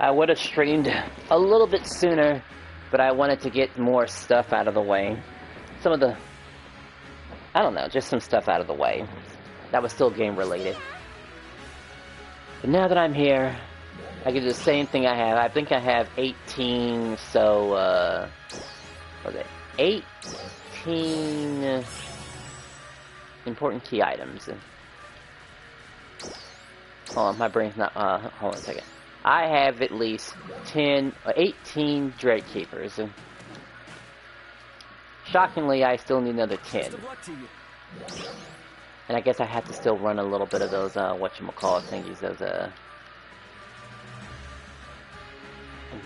I would have streamed a little bit sooner, but I wanted to get more stuff out of the way. Some of the... I don't know, just some stuff out of the way. That was still game related. But now that I'm here, I can do the same thing I have. I think I have 18, so, what was it? 18 important key items. Hold on, my brain's not, hold on a second. I have at least 18 Dread Keepers. Shockingly, I still need another 10. And I guess I have to still run a little bit of those, whatchamacallit thingies, those,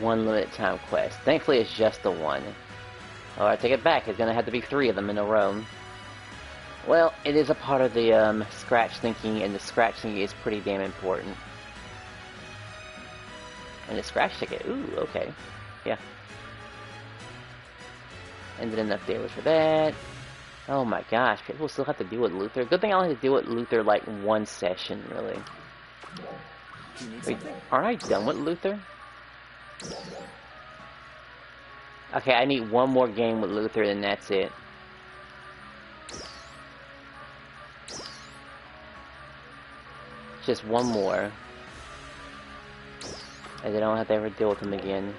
one limited time quest. Thankfully, it's just the one. Or I take it back, it's gonna have to be 3 of them in a row. Well, it is a part of the, scratch thinking, and the scratch thinking is pretty damn important. And the scratch ticket, ooh, okay. Yeah. Ended enough damage for that. Oh my gosh, people still have to deal with Luther. Good thing I only have to deal with Luther like one session, really. Wait, aren't I done with Luther? Okay, I need one more game with Luther, and that's it. Just one more. And then I don't have to ever deal with him again.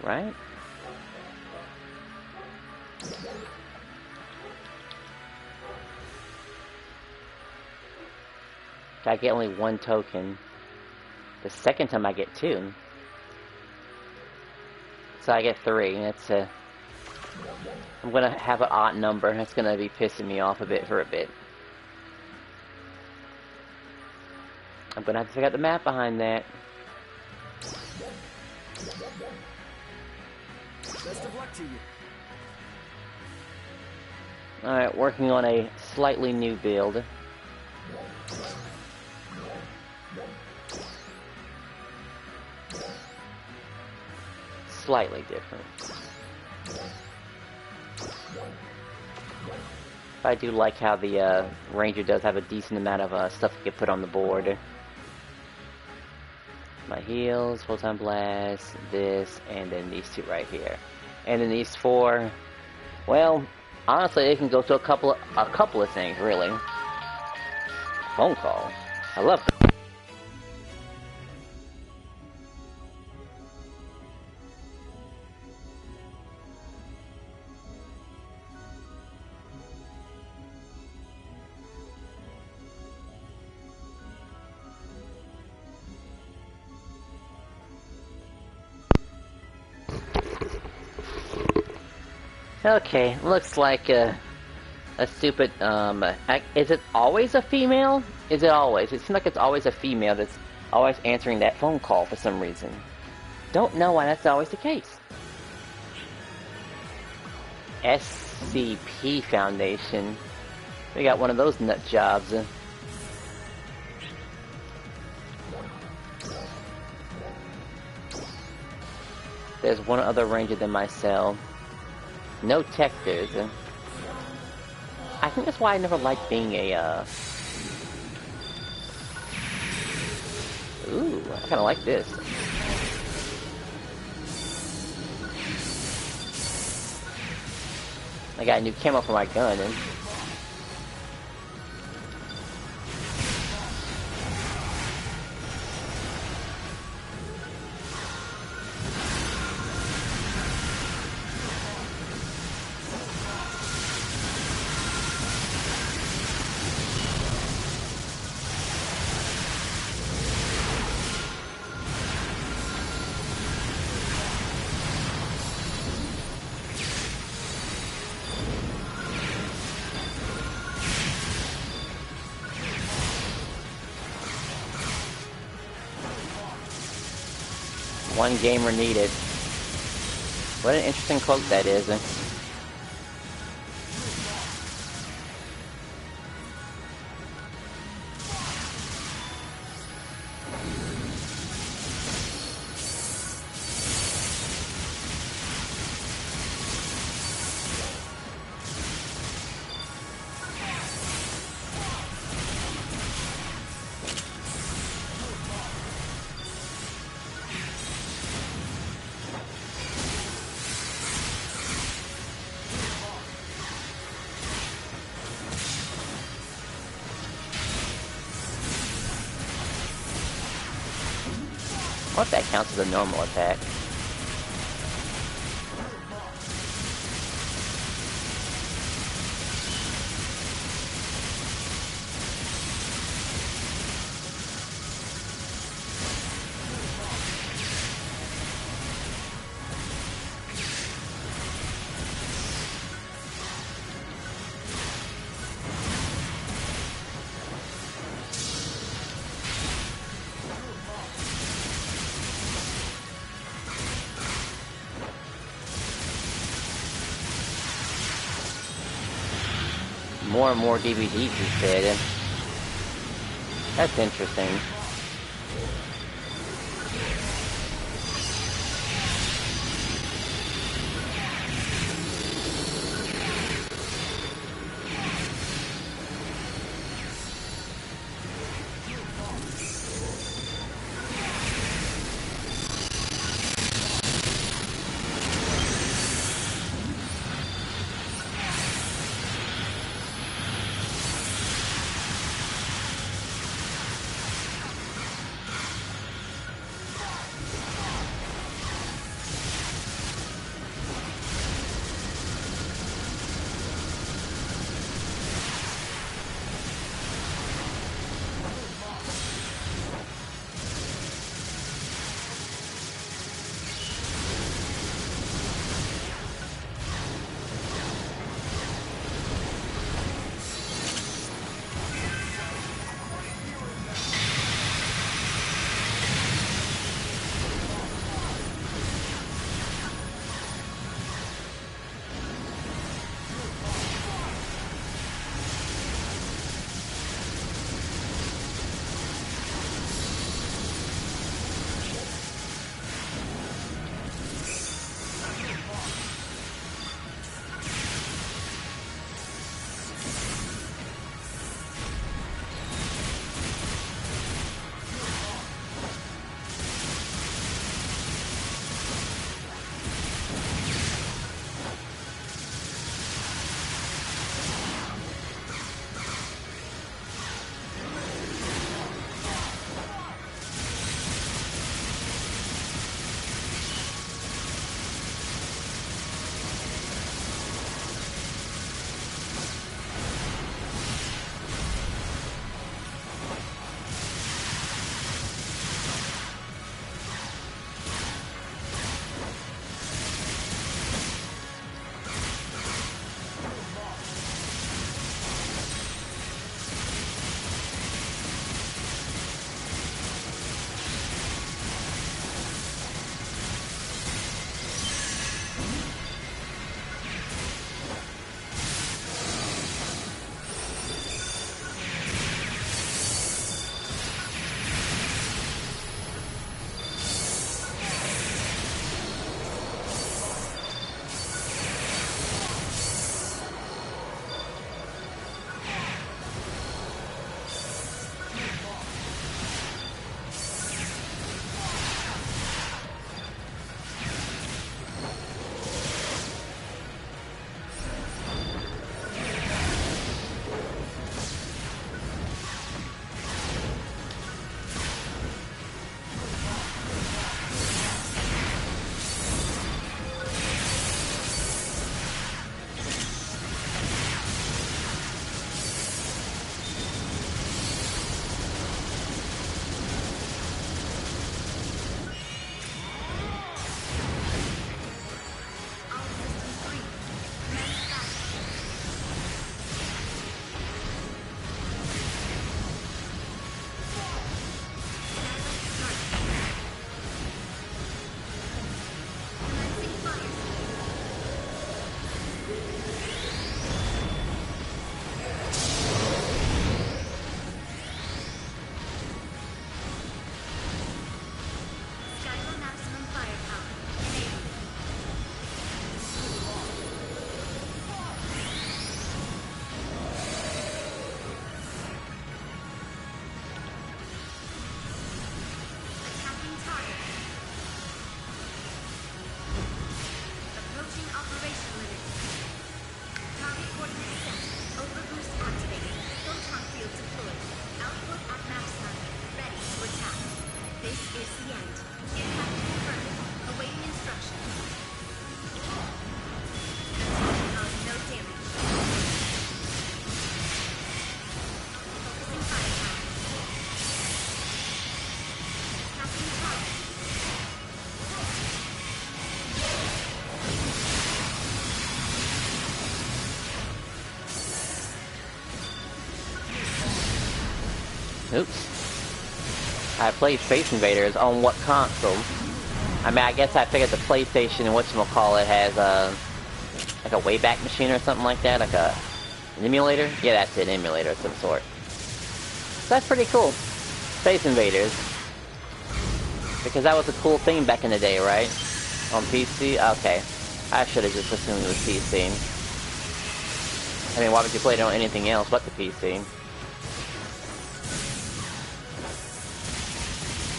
Right? I get only 1 token. The second time I get 2. So I get 3. That's I'm gonna have an odd number. That's gonna be pissing me off a bit for a bit. I'm gonna have to figure out the map behind that. Best of luck to you. Alright, working on a slightly new build. Slightly different. I do like how the Ranger does have a decent amount of stuff you can put on the board. My heals, full-time blast, this, and then these 2 right here. And then these 4, well, honestly, they can go to a couple of things, really. Phone call. I love it. Okay, looks like a stupid, is it always a female? Is it always? It seems like it's always a female that's always answering that phone call for some reason. Don't know why that's always the case. SCP Foundation. We got one of those nut jobs. There's one other ranger than myself. No testers. I think that's why I never liked being a, Ooh, I kinda like this. I got a new camo for my gun, and... One gamer needed. What an interesting quote that is. wonder if that counts as a normal attack. More and more DVDs, you said. That's interesting. Oops. I played Space Invaders on what console? I mean, I guess I figured the PlayStation and whatchamacallit has like a Wayback Machine or something like that, like an emulator? Yeah, that's it, an emulator of some sort. So that's pretty cool. Space Invaders. Because that was a cool thing back in the day, right? On PC? Okay. I should have just assumed it was PC. I mean, why would you play it on anything else but the PC?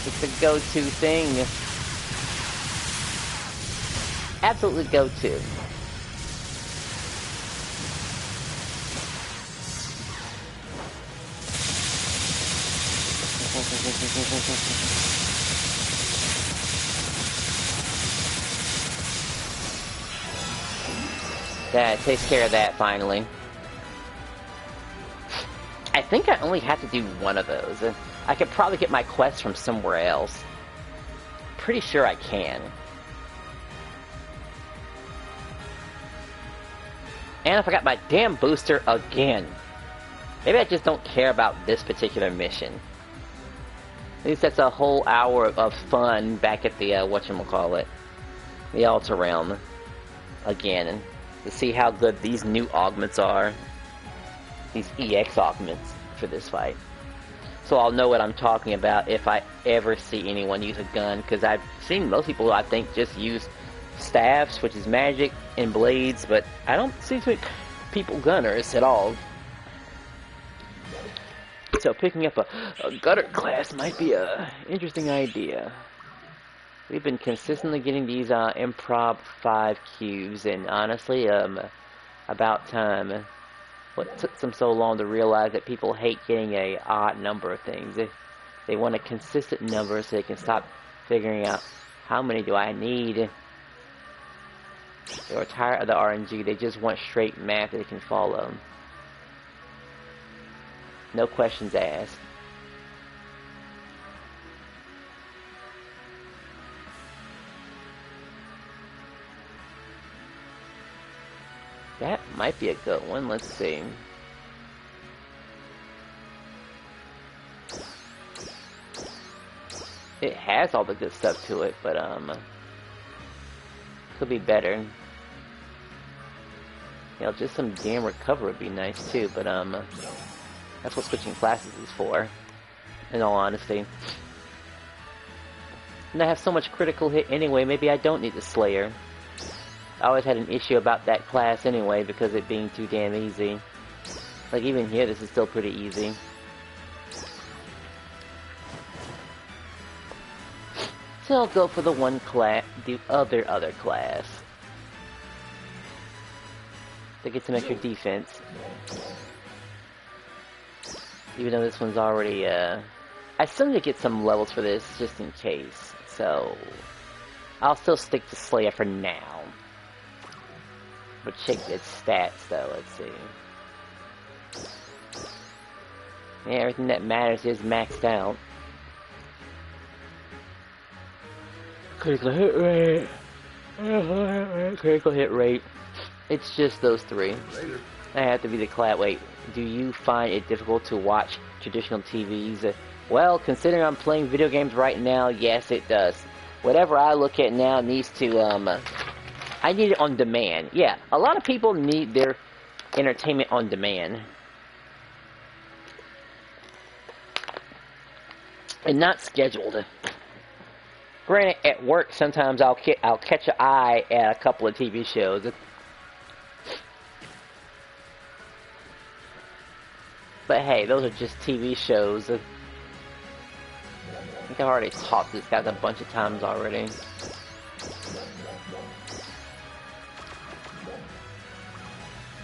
It's the go-to thing. Absolutely go-to. That takes care of that finally. I think I only have to do one of those. I could probably get my quest from somewhere else. Pretty sure I can. And I forgot my damn booster again. Maybe I just don't care about this particular mission. At least that's a whole hour of fun back at the, whatchamacallit, the Altar Realm. Again, to see how good these new augments are. These EX augments for this fight. So I'll know what I'm talking about if I ever see anyone use a gun, because I've seen most people, I think, just use staffs, which is magic, and blades, but I don't see too many people gunners at all. So picking up a gunner class might be a interesting idea. We've been consistently getting these improv 5 cubes, and honestly, about time. What took them so long to realize that people hate getting a odd number of things? They want a consistent number so they can stop figuring out how many do I need. They're tired of the RNG, they just want straight math that they can follow. No questions asked. That might be a good one, let's see. It has all the good stuff to it, but could be better. You know, just some damn recover would be nice too, but that's what switching classes is for, in all honesty. And I have so much critical hit anyway, maybe I don't need the Slayer. I always had an issue about that class anyway, because it being too damn easy. Like even here, this is still pretty easy. So I'll go for the one class, the other class. To get some extra defense. Even though this one's already, I still need to get some levels for this, just in case. So, I'll still stick to Slayer for now. But check its stats, though, let's see. Yeah, everything that matters is maxed out. Critical hit rate. Critical hit rate. It's just those 3. Later. I have to be the class. Wait, do you find it difficult to watch traditional TVs? Well, considering I'm playing video games right now, yes, it does. Whatever I look at now needs to, I need it on demand. Yeah, a lot of people need their entertainment on demand. And not scheduled. Granted, at work, sometimes I'll catch an eye at a couple of TV shows. But hey, those are just TV shows. I think I've already talked to this guy a bunch of times already.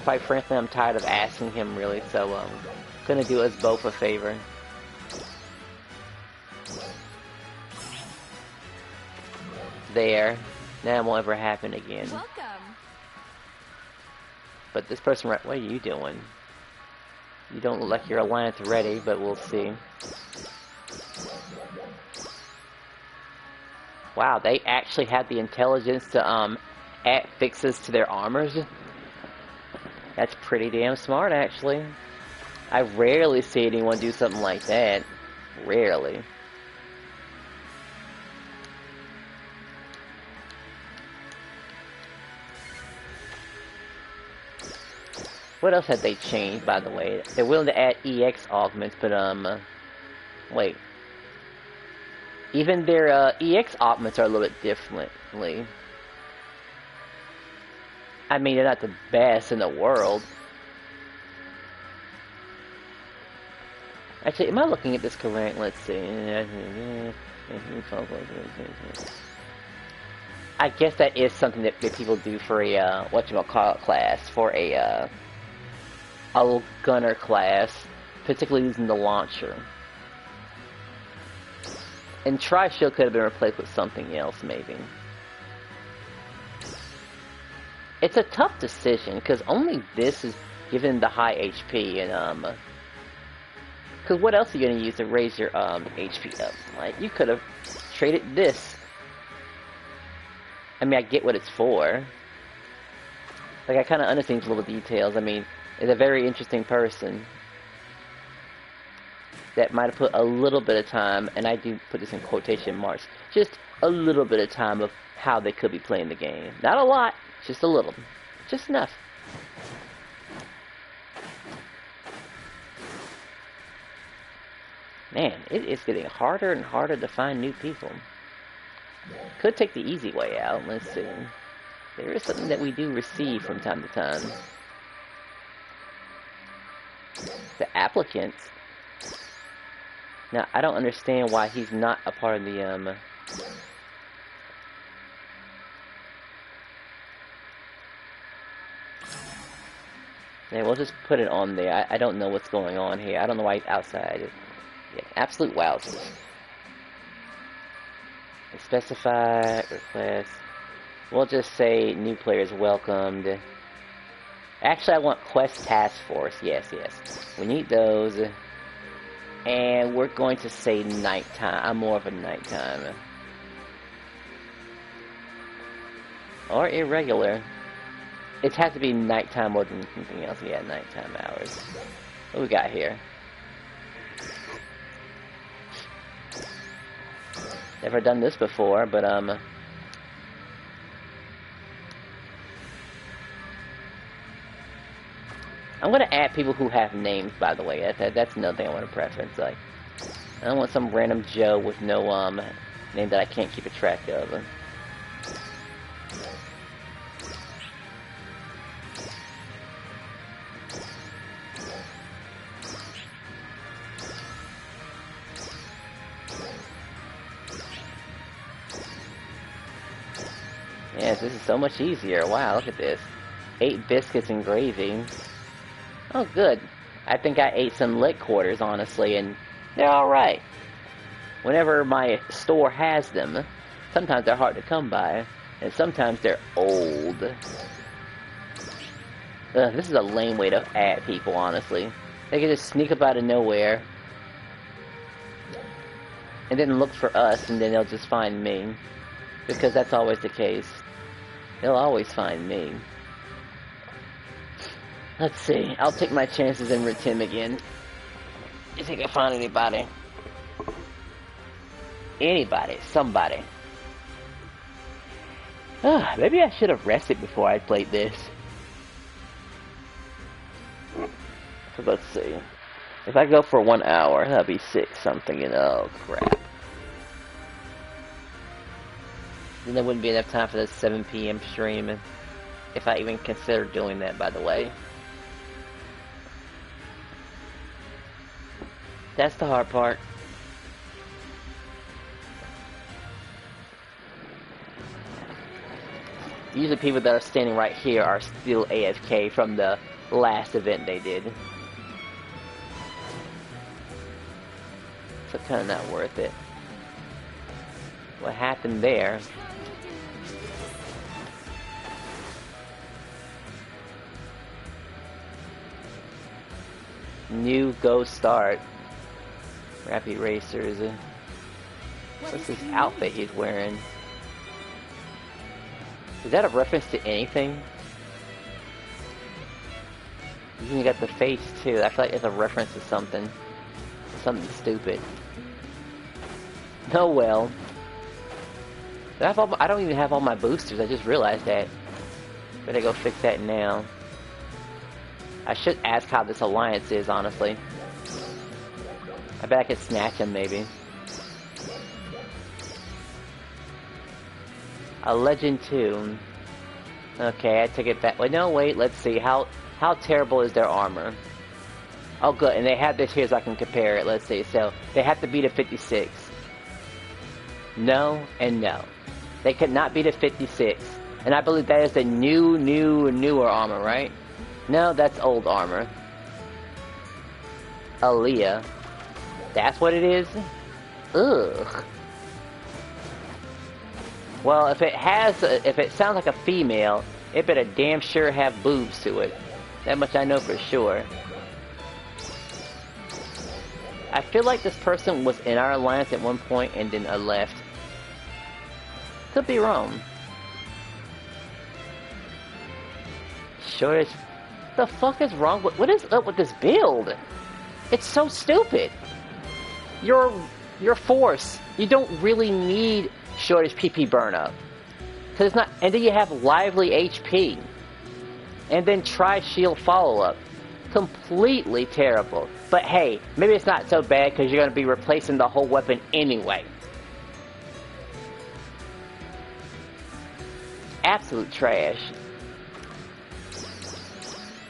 Quite frankly, I'm tired of asking him, really, so I'm gonna do us both a favor. There. That won't ever happen again. Welcome. But this person, what are you doing? You don't look like your alliance ready, but we'll see. Wow, they actually had the intelligence to add fixes to their armors. That's pretty damn smart, actually. I rarely see anyone do something like that. Rarely. What else have they changed, by the way? They're willing to add EX augments, but, wait. Even their, EX augments are a little bit differently. I mean, they're not the best in the world. Actually, am I looking at this correct? Let's see. I guess that is something that people do for a, whatchamacallit class, for a gunner class, particularly using the launcher. And Tri-Shield could have been replaced with something else, maybe. It's a tough decision, because only this is given the high HP, and, because what else are you going to use to raise your, HP up? Like, you could have traded this. I mean, I get what it's for. Like, I kind of understand the little details. I mean, it's a very interesting person that might have put a little bit of time, and I do put this in quotation marks, just a little bit of time of how they could be playing the game. Not a lot, just a little. Just enough. Man, it is getting harder and harder to find new people. Could take the easy way out. Let's see. There is something that we do receive from time to time. The applicants. Now, I don't understand why he's not a part of the, yeah, we'll just put it on there. I don't know what's going on here. I don't know why he's outside. Yeah, absolute wowzers. Specify, request. We'll just say new players welcomed. Actually, I want quest task force. Yes, yes. We need those. And we're going to say nighttime. I'm more of a nighttime. Or irregular. It has to be nighttime more than anything else. Yeah, nighttime hours. What we got here? Never done this before, but I'm gonna add people who have names, by the way. That's another thing I want to preference. Like, I don't want some random Joe with no name that I can't keep a track of. Yes, this is so much easier. Wow, look at this. 8 biscuits and gravy. Oh, good. I think I ate some leg quarters, honestly, and they're alright. Whenever my store has them, sometimes they're hard to come by, and sometimes they're old. This is a lame way to add people, honestly. They can just sneak up out of nowhere, and then look for us, and then they'll just find me. Because that's always the case. They'll always find me. Let's see. I'll take my chances and root him again. You think I find anybody? Anybody. Somebody. Maybe I should have rested before I played this. So let's see. If I go for 1 hour, that'll be 6 something, you know. Crap. Then there wouldn't be enough time for the 7 PM stream, if I even consider doing that, by the way. That's the hard part. Usually people that are standing right here are still AFK from the last event they did. So kind of not worth it. What happened there? New go start. Rapid racers. What's this outfit he's wearing? Is that a reference to anything? He's even got the face too. I feel like it's a reference to something. Something stupid. Oh well. I don't even have all my boosters, I just realized that. Better go fix that now. I should ask how this alliance is, honestly. I bet I could snatch him, maybe. A legend 2. Okay, I took it back. Wait, no, wait, let's see. How terrible is their armor? Oh, good, and they have this here so I can compare it. Let's see. So, they have to beat a 56. No, and no. They could not beat a 56. And I believe that is the newer armor, right? No, that's old armor. Aaliyah. That's what it is? Ugh. Well, if it sounds like a female, it better damn sure have boobs to it. That much I know for sure. I feel like this person was in our alliance at one point and then left. Could be wrong. Sure. The fuck is wrong with... What is up with this build? It's so stupid. You're force. You don't really need shortage PP burn up. Cause it's not... And then you have lively HP. And then try shield follow up. Completely terrible. But hey, maybe it's not so bad because you're going to be replacing the whole weapon anyway. Absolute trash.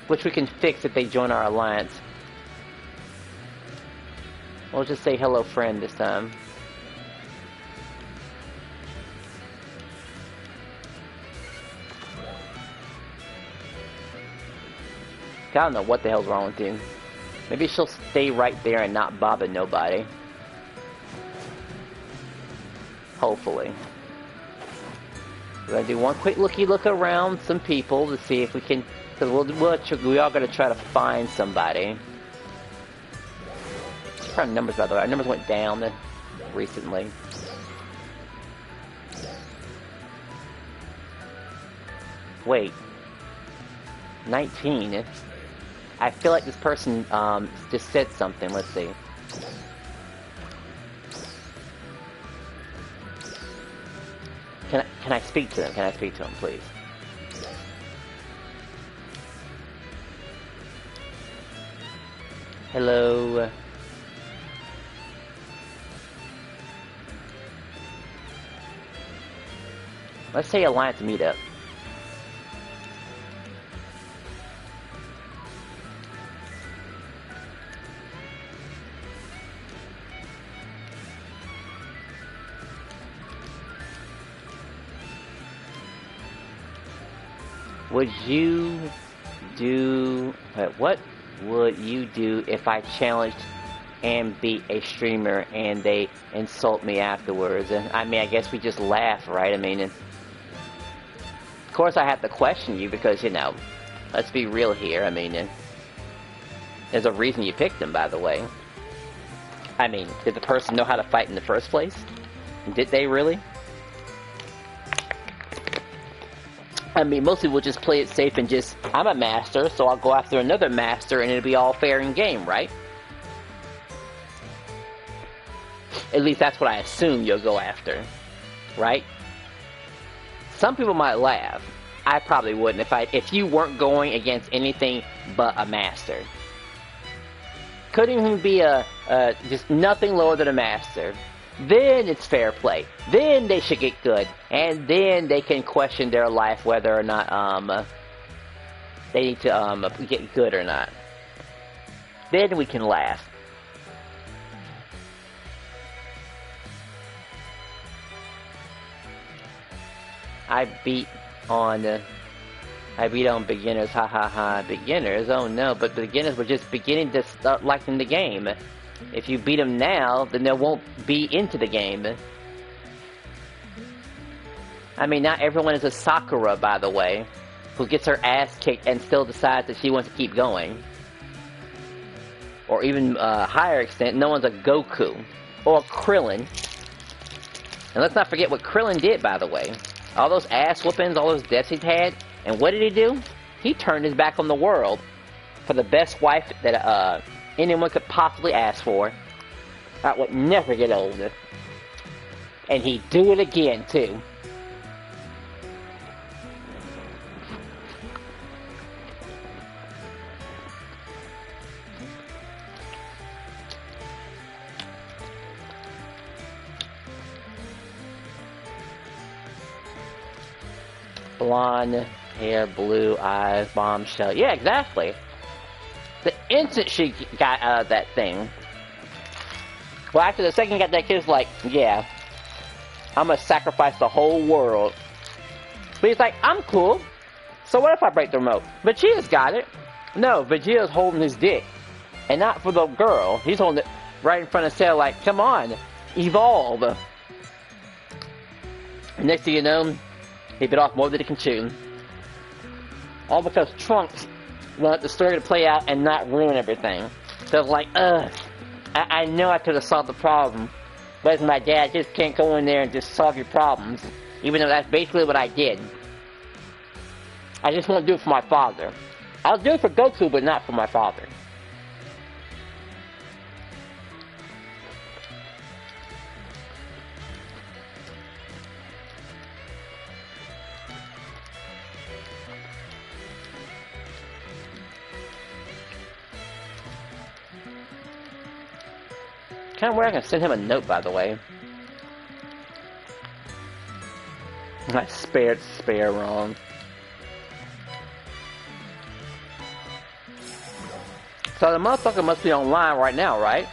Which we can fix if they join our alliance. We'll just say hello friend this time. I don't know what the hell's wrong with you. Maybe she'll stay right there and not bother nobody. Hopefully. We're gonna do one quick look around some people to see if we can... Because we are going to try to find somebody. What our numbers, by the way? Our numbers went down recently. Wait. 19. I feel like this person just said something. Let's see. Can I speak to them? Can I speak to them, please? Hello. Let's say alliance meetup. Would you do... what would you do if I challenged and beat a streamer and they insult me afterwards? And I mean, I guess we just laugh, right? I mean, of course I have to question you because, you know, let's be real here. I mean, there's a reason you picked him, by the way. I mean, did the person know how to fight in the first place? Did they really? I mean, most people just play it safe and just, I'm a master, so I'll go after another master and it'll be all fair in game, right? At least that's what I assume you'll go after, right? Some people might laugh. I probably wouldn't if you weren't going against anything but a master. Couldn't even be just nothing lower than a master. Then it's fair play. Then they should get good. And then they can question their life whether or not they need to get good or not. Then we can laugh. I beat on beginners, ha ha ha, beginners, oh no, but beginners were just beginning to start liking the game. If you beat them now, then they won't be into the game. I mean, not everyone is a Sakura, by the way, who gets her ass kicked and still decides that she wants to keep going. Or even higher extent, no one's a Goku. Or Krillin. And let's not forget what Krillin did, by the way. All those ass whoopings, all those deaths he's had, and what did he do? He turned his back on the world for the best wife that anyone could possibly ask for. That would never get old. And he do it again, too. Blonde hair, blue eyes, bombshell. Yeah, exactly. The instant she got out of that thing. Well, after the second got that kid's like, yeah, I'm gonna sacrifice the whole world. But he's like, I'm cool. So what if I break the remote? Vegeta's got it. No, Vegeta's holding his dick. And not for the girl. He's holding it right in front of Cell like, come on, evolve. And next thing you know, he bit off more than he can chew. All because Trunks wanted the story to play out and not ruin everything. So it's like, I know I could have solved the problem, but as my dad, just can't go in there and just solve your problems. Even though that's basically what I did. I just won't do it for my father. I'll do it for Goku, but not for my father. Kind of where I can send him a note, by the way. I spare wrong. So the motherfucker must be online right now, right?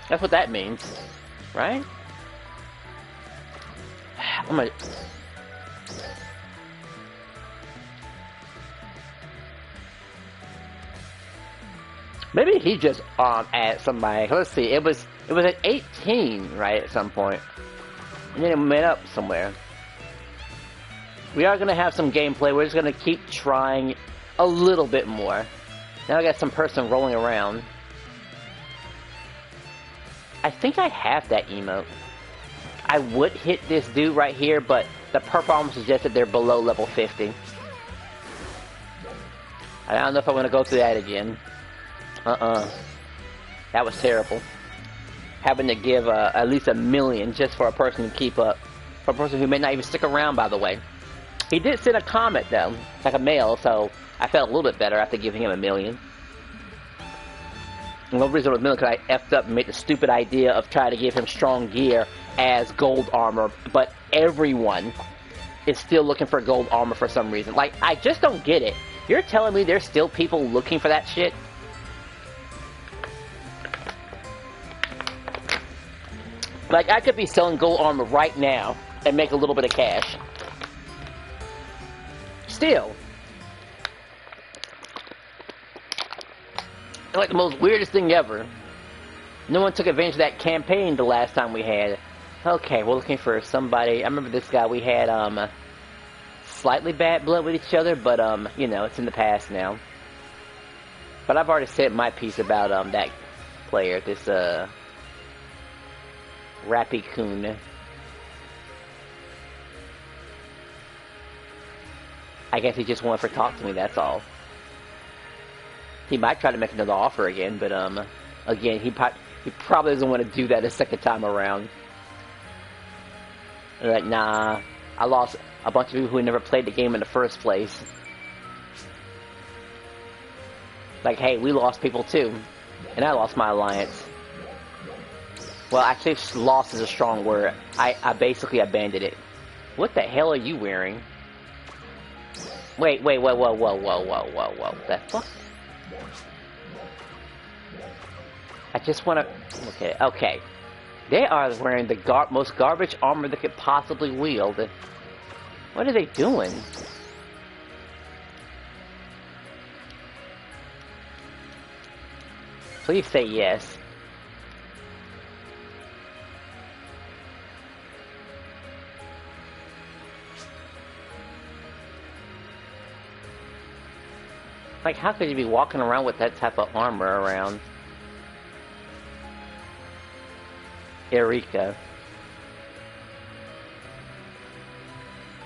That's what that means, right? I'm gonna... Maybe he just added somebody. Let's see. It was at 18, right, at some point. And then it went up somewhere. We are going to have some gameplay. We're just going to keep trying a little bit more. Now I got some person rolling around. I think I have that emote. I would hit this dude right here, but the performance suggests that they're below level 50. I don't know if I want to go through that again. That was terrible. Having to give at least 1 million just for a person to keep up. For a person who may not even stick around, by the way. He did send a comment, though. Like a mail, so I felt a little bit better after giving him 1 million. And the reason it was 1 million because I effed up and made the stupid idea of trying to give him strong gear as gold armor. But everyone is still looking for gold armor for some reason. Like, I just don't get it. You're telling me there's still people looking for that shit? Like, I could be selling gold armor right now and make a little bit of cash. Still. Like the most weirdest thing ever. No one took advantage of that campaign the last time we had. Okay, we're looking for somebody. I remember this guy, we had, slightly bad blood with each other, but, you know, it's in the past now. But I've already said my piece about, that player, this, Rappy-kun. I guess he just wanted to talk to me, that's all. He might try to make another offer again, but, again, he probably doesn't want to do that a second time around. Like, nah, I lost a bunch of people who never played the game in the first place. Like, hey, we lost people too. And I lost my alliance. Well, actually, lost is a strong word. I basically abandoned it. What the hell are you wearing? Wait, whoa. The fuck? I just want to... Okay. They are wearing the most garbage armor they could possibly wield. What are they doing? Please say yes. Like, how could you be walking around with that type of armor around? Eureka.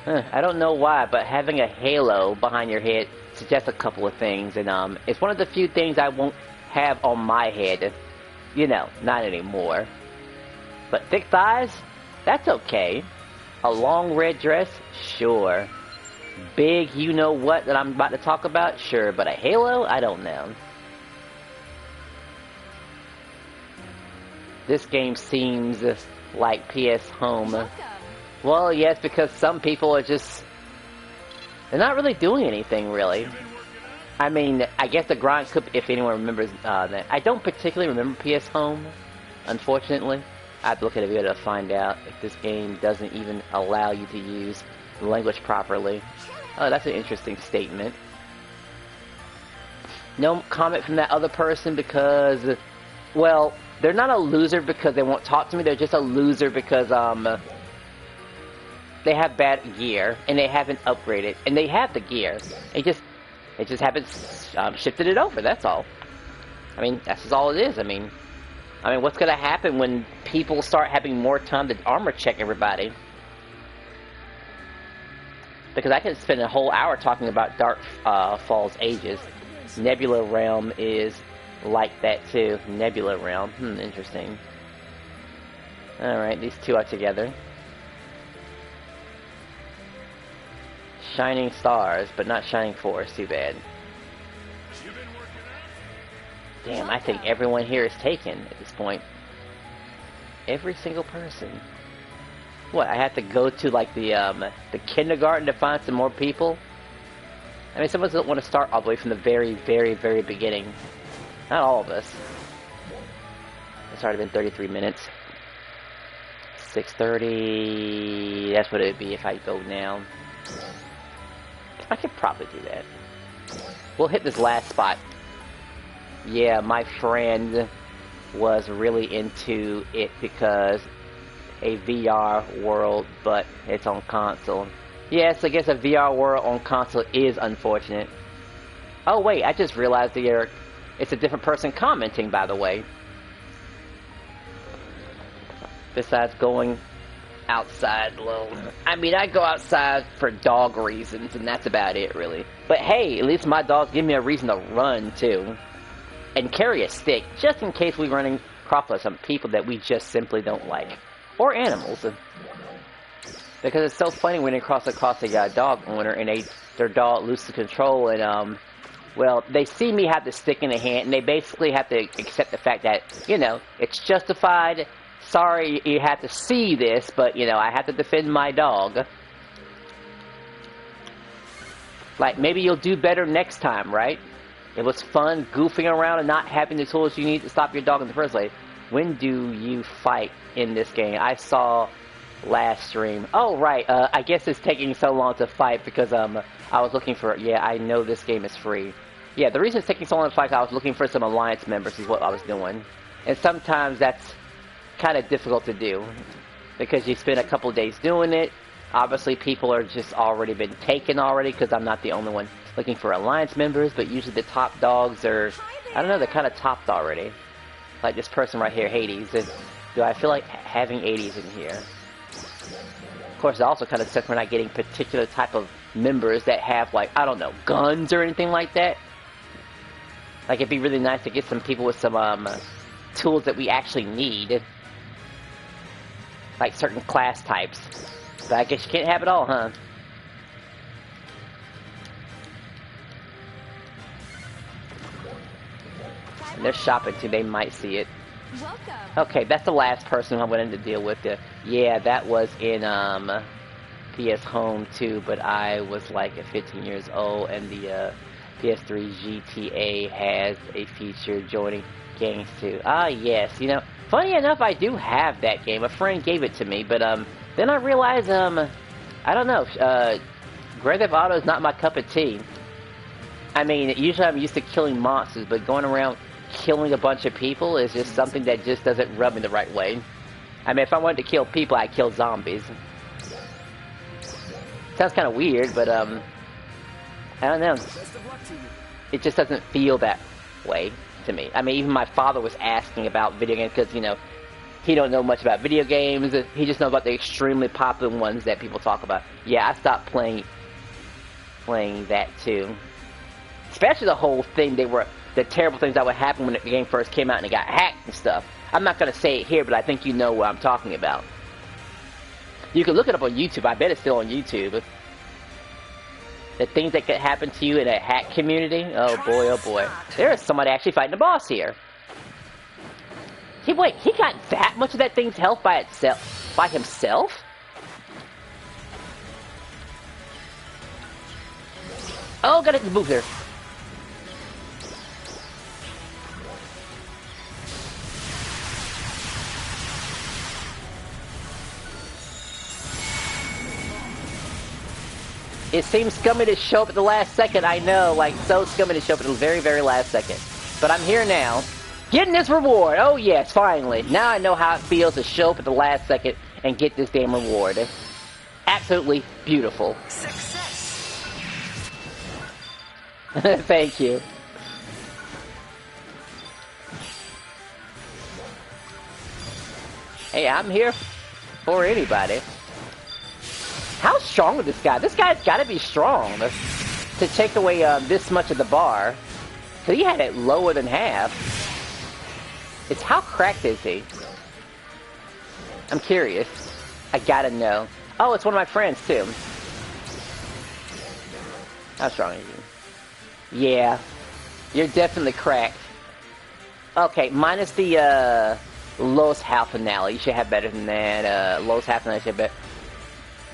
I don't know why, but having a halo behind your head suggests a couple of things, and it's one of the few things I won't have on my head. You know, not anymore. But thick thighs? That's okay. A long red dress? Sure. Big you-know-what that I'm about to talk about? Sure. But a halo? I don't know. This game seems like PS Home. Well, yes, because some people are just... They're not really doing anything, really. I mean, I guess the grind could, if anyone remembers that. I don't particularly remember PS Home, unfortunately. I have to look at a video to find out if this game doesn't even allow you to use the language properly. Oh, that's an interesting statement. No comment from that other person because, well, they're not a loser because they won't talk to me. They're just a loser because, they have bad gear, and they haven't upgraded, and they have the gear. It just haven't shifted it over, that's all. I mean, that's just all it is. I mean, what's gonna happen when people start having more time to armor check everybody? Because I can spend a whole hour talking about Dark Falls Ages. Nebula Realm is like that too. Nebula Realm, interesting. Alright, these two are together. Shining stars, but not shining force. Too bad. Damn, I think everyone here is taken at this point. Every single person. What, I have to go to like the kindergarten to find some more people? I mean, some of us don't want to start all the way from the very, very, very beginning. Not all of us. It's already been 33 minutes. 6:30. That's what it would be if I go now. I could probably do that. We'll hit this last spot. Yeah, my friend was really into it because a VR world, but it's on console. Yes, I guess a VR world on console is unfortunate. Oh wait, I just realized that it's a different person commenting, by the way. Besides going outside alone. I mean, I go outside for dog reasons, and that's about it, really. But hey, at least my dogs give me a reason to run, too. And carry a stick, just in case we're running across some people that we just simply don't like. Or animals. Because it's so funny when they cross a dog owner, and their dog loses control, and, well, they see me have the stick in the hand, and they basically have to accept the fact that, you know, it's justified. Sorry you have to see this, but, you know, I have to defend my dog. Like, maybe you'll do better next time, right? It was fun goofing around and not having the tools you need to stop your dog in the first place. When do you fight in this game? I saw last stream. Oh, right. I guess it's taking so long to fight because, I was looking for... Yeah, I know this game is free. Yeah, the reason it's taking so long to fight is I was looking for some alliance members is what I was doing. And sometimes that's kind of difficult to do because you spend a couple days doing it. Obviously people are just already been taken already because I'm not the only one looking for alliance members, but usually the top dogs are, I don't know, they're kind of topped already. Like this person right here, Hades. And do I feel like having Hades in here? Of course, it also kind of sucks we're not getting particular type of members that have, like, I don't know, guns or anything like that. Like, it'd be really nice to get some people with some tools that we actually need. Like certain class types. But I guess you can't have it all, huh? And they're shopping too, they might see it. Okay, that's the last person I went in to deal with. Yeah, that was in PS Home too, but I was like 15 years old, and the PS3 GTA has a feature joining games too. Ah, yes, you know, funny enough, I do have that game. A friend gave it to me, but then I realized, I don't know, Grand Theft Auto is not my cup of tea. I mean, usually I'm used to killing monsters, but going around killing a bunch of people is just something that just doesn't rub me the right way. I mean, if I wanted to kill people, I'd kill zombies. Sounds kind of weird, but, I don't know. It just doesn't feel that way to me. I mean, even my father was asking about video games because, you know, he don't know much about video games. He just knows about the extremely popular ones that people talk about. Yeah, I stopped playing that too. Especially the whole thing, the terrible things that would happen when the game first came out and it got hacked and stuff. I'm not going to say it here, but I think you know what I'm talking about. You can look it up on YouTube. I bet it's still on YouTube. The things that could happen to you in a hack community. Oh boy, oh boy. There is somebody actually fighting the boss here. Wait, he got that much of that thing's health by itself? By himself? Oh, got it to move there. It seems scummy to show up at the last second, I know, like, so scummy to show up at the very, very last second. But I'm here now, getting this reward! Oh yes, finally! Now I know how it feels to show up at the last second and get this damn reward. Absolutely beautiful. Success! Thank you. Hey, I'm here for anybody. How strong is this guy? This guy's got to be strong to take away this much of the bar. Because he had it lower than half. It's how cracked is he? I'm curious. I gotta know. Oh, it's one of my friends, too. How strong is he? Yeah. You're definitely cracked. Okay, minus the lowest half finale. You should have better than that. Lowest half finale should have better.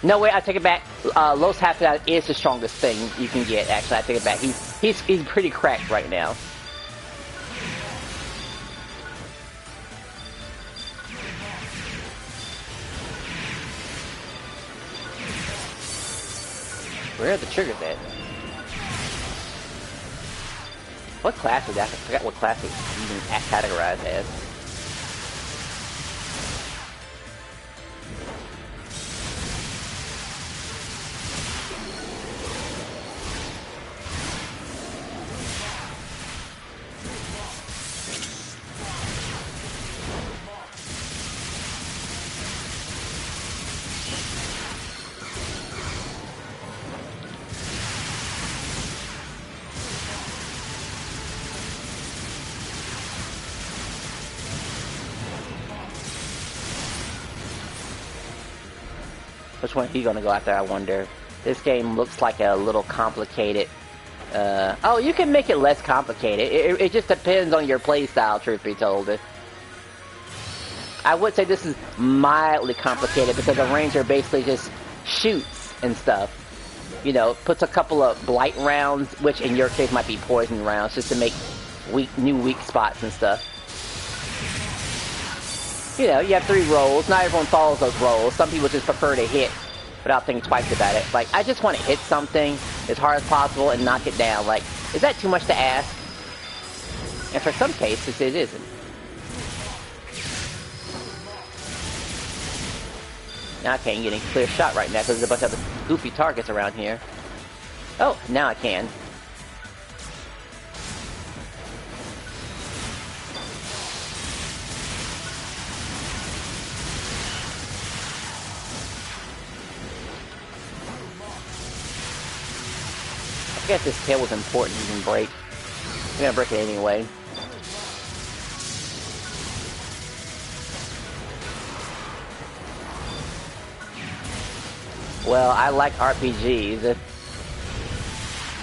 No, wait, I take it back. Lowest half finale is the strongest thing you can get, actually. I take it back. He's pretty cracked right now. Where are the triggers at? What class is that? I forgot what class it's even categorized as. Which one are you gonna go after, I wonder? This game looks like a little complicated. Oh, you can make it less complicated. It just depends on your playstyle, truth be told. I would say this is mildly complicated because a ranger basically just shoots and stuff. You know, puts a couple of blight rounds, which in your case might be poison rounds, just to make new weak spots and stuff. You know, you have 3 rolls. Not everyone follows those rolls. Some people just prefer to hit without thinking twice about it. Like, I just want to hit something as hard as possible and knock it down. Like, is that too much to ask? And for some cases, it isn't. Now I can't get a clear shot right now because there's a bunch of goofy targets around here. Oh, now I can. I guess this tail was important you can break. I'm gonna break it anyway. Well, I like RPGs.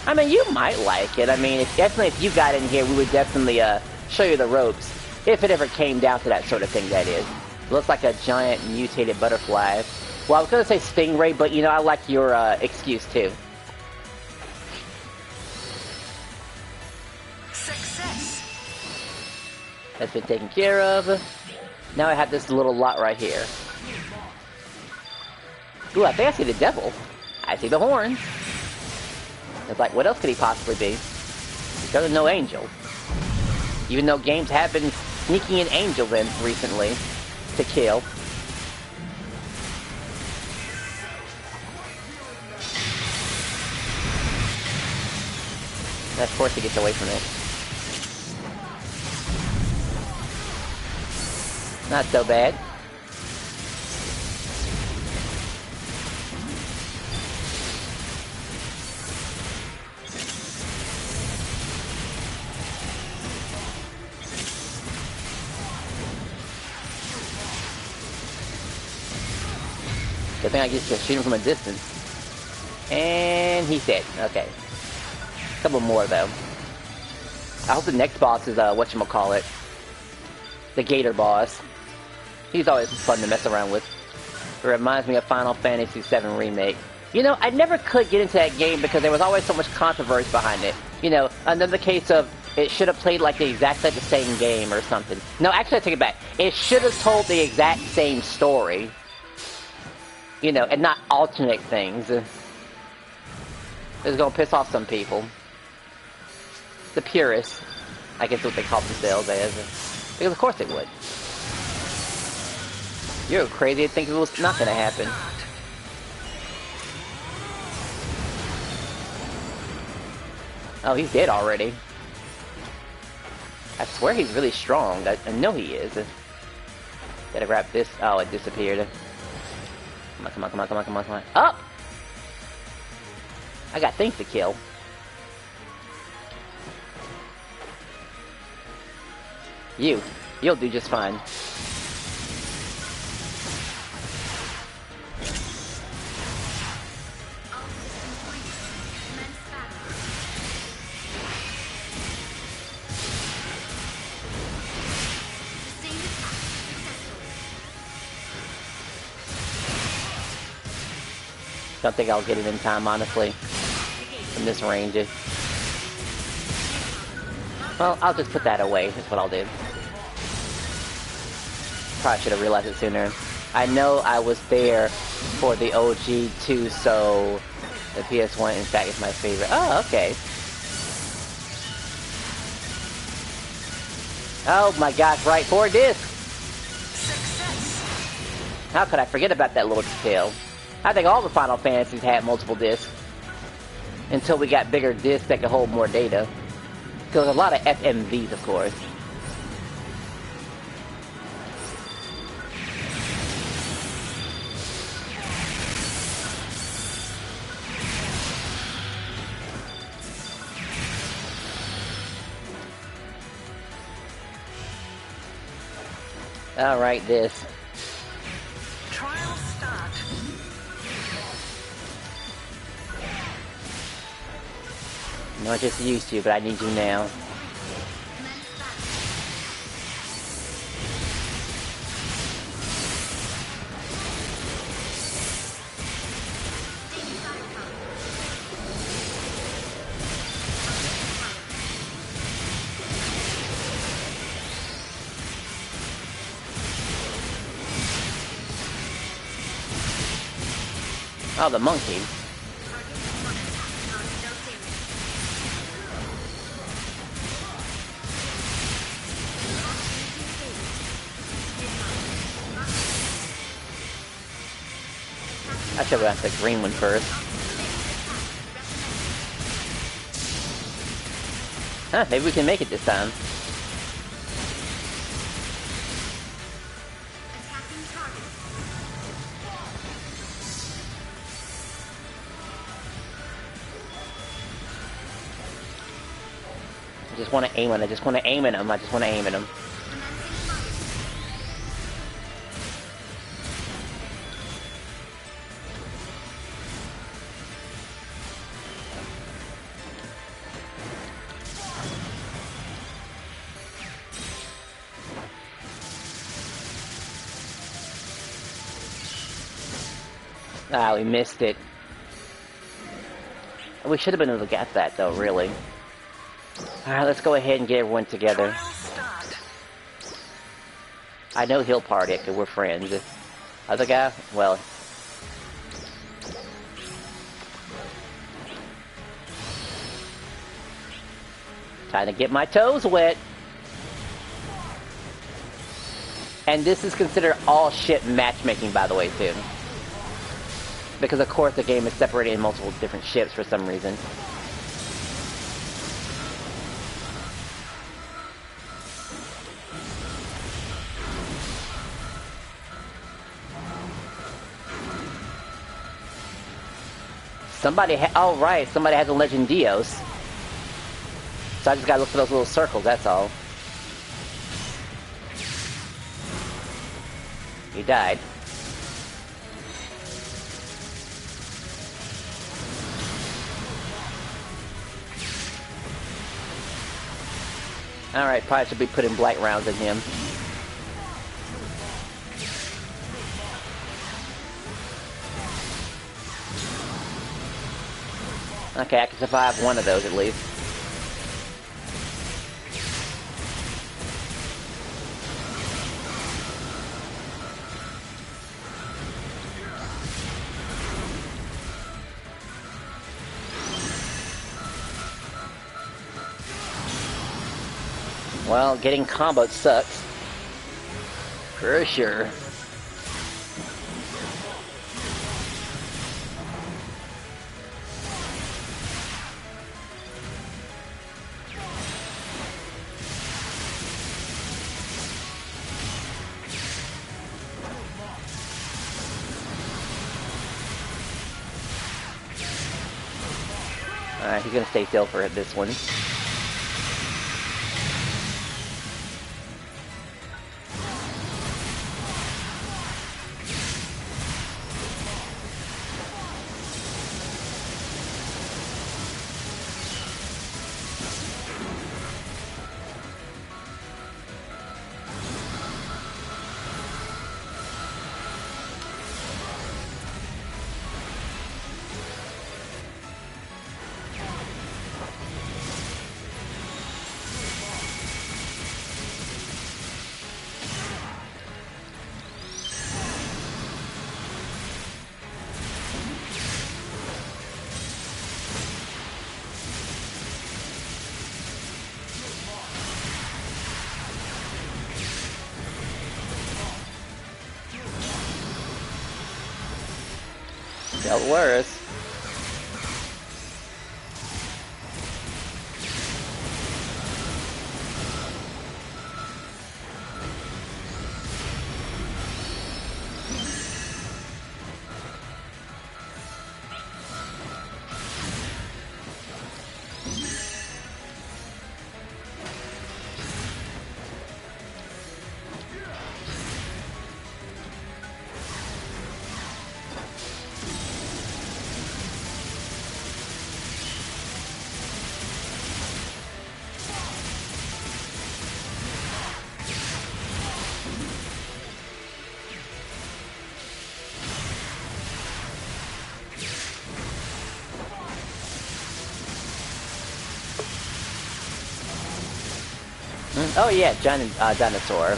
I mean, you might like it. I mean, definitely if you got in here, we would definitely show you the ropes. If it ever came down to that sort of thing, that is. Looks like a giant mutated butterfly. Well, I was gonna say stingray, but you know, I like your excuse too. That's been taken care of. Now I have this little lot right here. Ooh, I think I see the devil. I see the horns. It's like, what else could he possibly be? There's no angel. Even though games have been sneaking in angels in recently to kill. And of course he gets away from it. Not so bad. The thing I get to shoot him from a distance. And he's dead. Okay. A couple more, though. I hope the next boss is, whatchamacallit. The Gator boss. He's always fun to mess around with. It reminds me of Final Fantasy VII Remake. You know, I never could get into that game because there was always so much controversy behind it. You know, another case of it should have played like the exactly the same game or something. No, actually, I take it back. It should have told the exact same story. You know, and not alternate things. It's gonna piss off some people. The purists, I guess what they call themselves as. Because of course they would. You're crazy to think it was not gonna happen. Oh, he's dead already. I swear he's really strong. I know he is. Gotta grab this. Oh, it disappeared. Come on, come on, come on, come on, come on, come on. Up! I got things to kill. You'll do just fine. Don't think I'll get it in time, honestly, from this range. Well, I'll just put that away. That's what I'll do. Probably should have realized it sooner. I know I was there for the OG too, so the PS1, in fact, is my favorite. Oh, okay. Oh my gosh, right, 4 discs! How could I forget about that little detail? I think all the Final Fantasies had multiple discs. Until we got bigger discs that could hold more data. Because a lot of FMVs, of course. Alright, this. Trial start. I'm not just used to, but I need you now. Oh, the monkey. I should have got the green one first. Huh, maybe we can make it this time. I just want to aim at him. I just want to aim at him. I just want to aim at him. Ah, we missed it. We should have been able to get that, though, really. Alright, let's go ahead and get everyone together. I know he'll party because we're friends. Other guy? Well... Time to get my toes wet. And this is considered all ship matchmaking, by the way, too. Because, of course, the game is separated in multiple different ships for some reason. Somebody oh, right, somebody has a Legend Dios. So I just gotta look for those little circles, that's all. He died. Alright, probably should be putting blight rounds in him. Okay, I can survive one of those at least. Well, getting comboed sucks. For sure. Alright, he's gonna stay still for this one. Dealt worse. Oh yeah, giant dinosaur.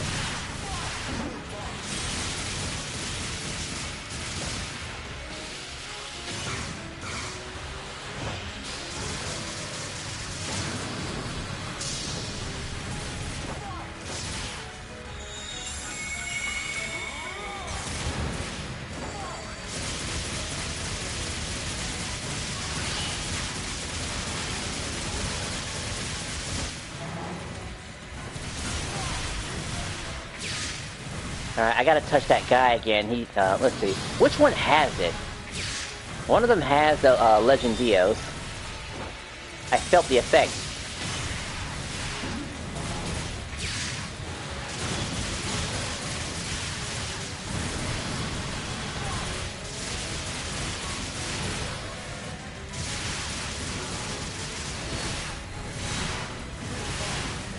Alright, I gotta touch that guy again. He, let's see. Which one has it? One of them has the, Legend Dios. I felt the effect.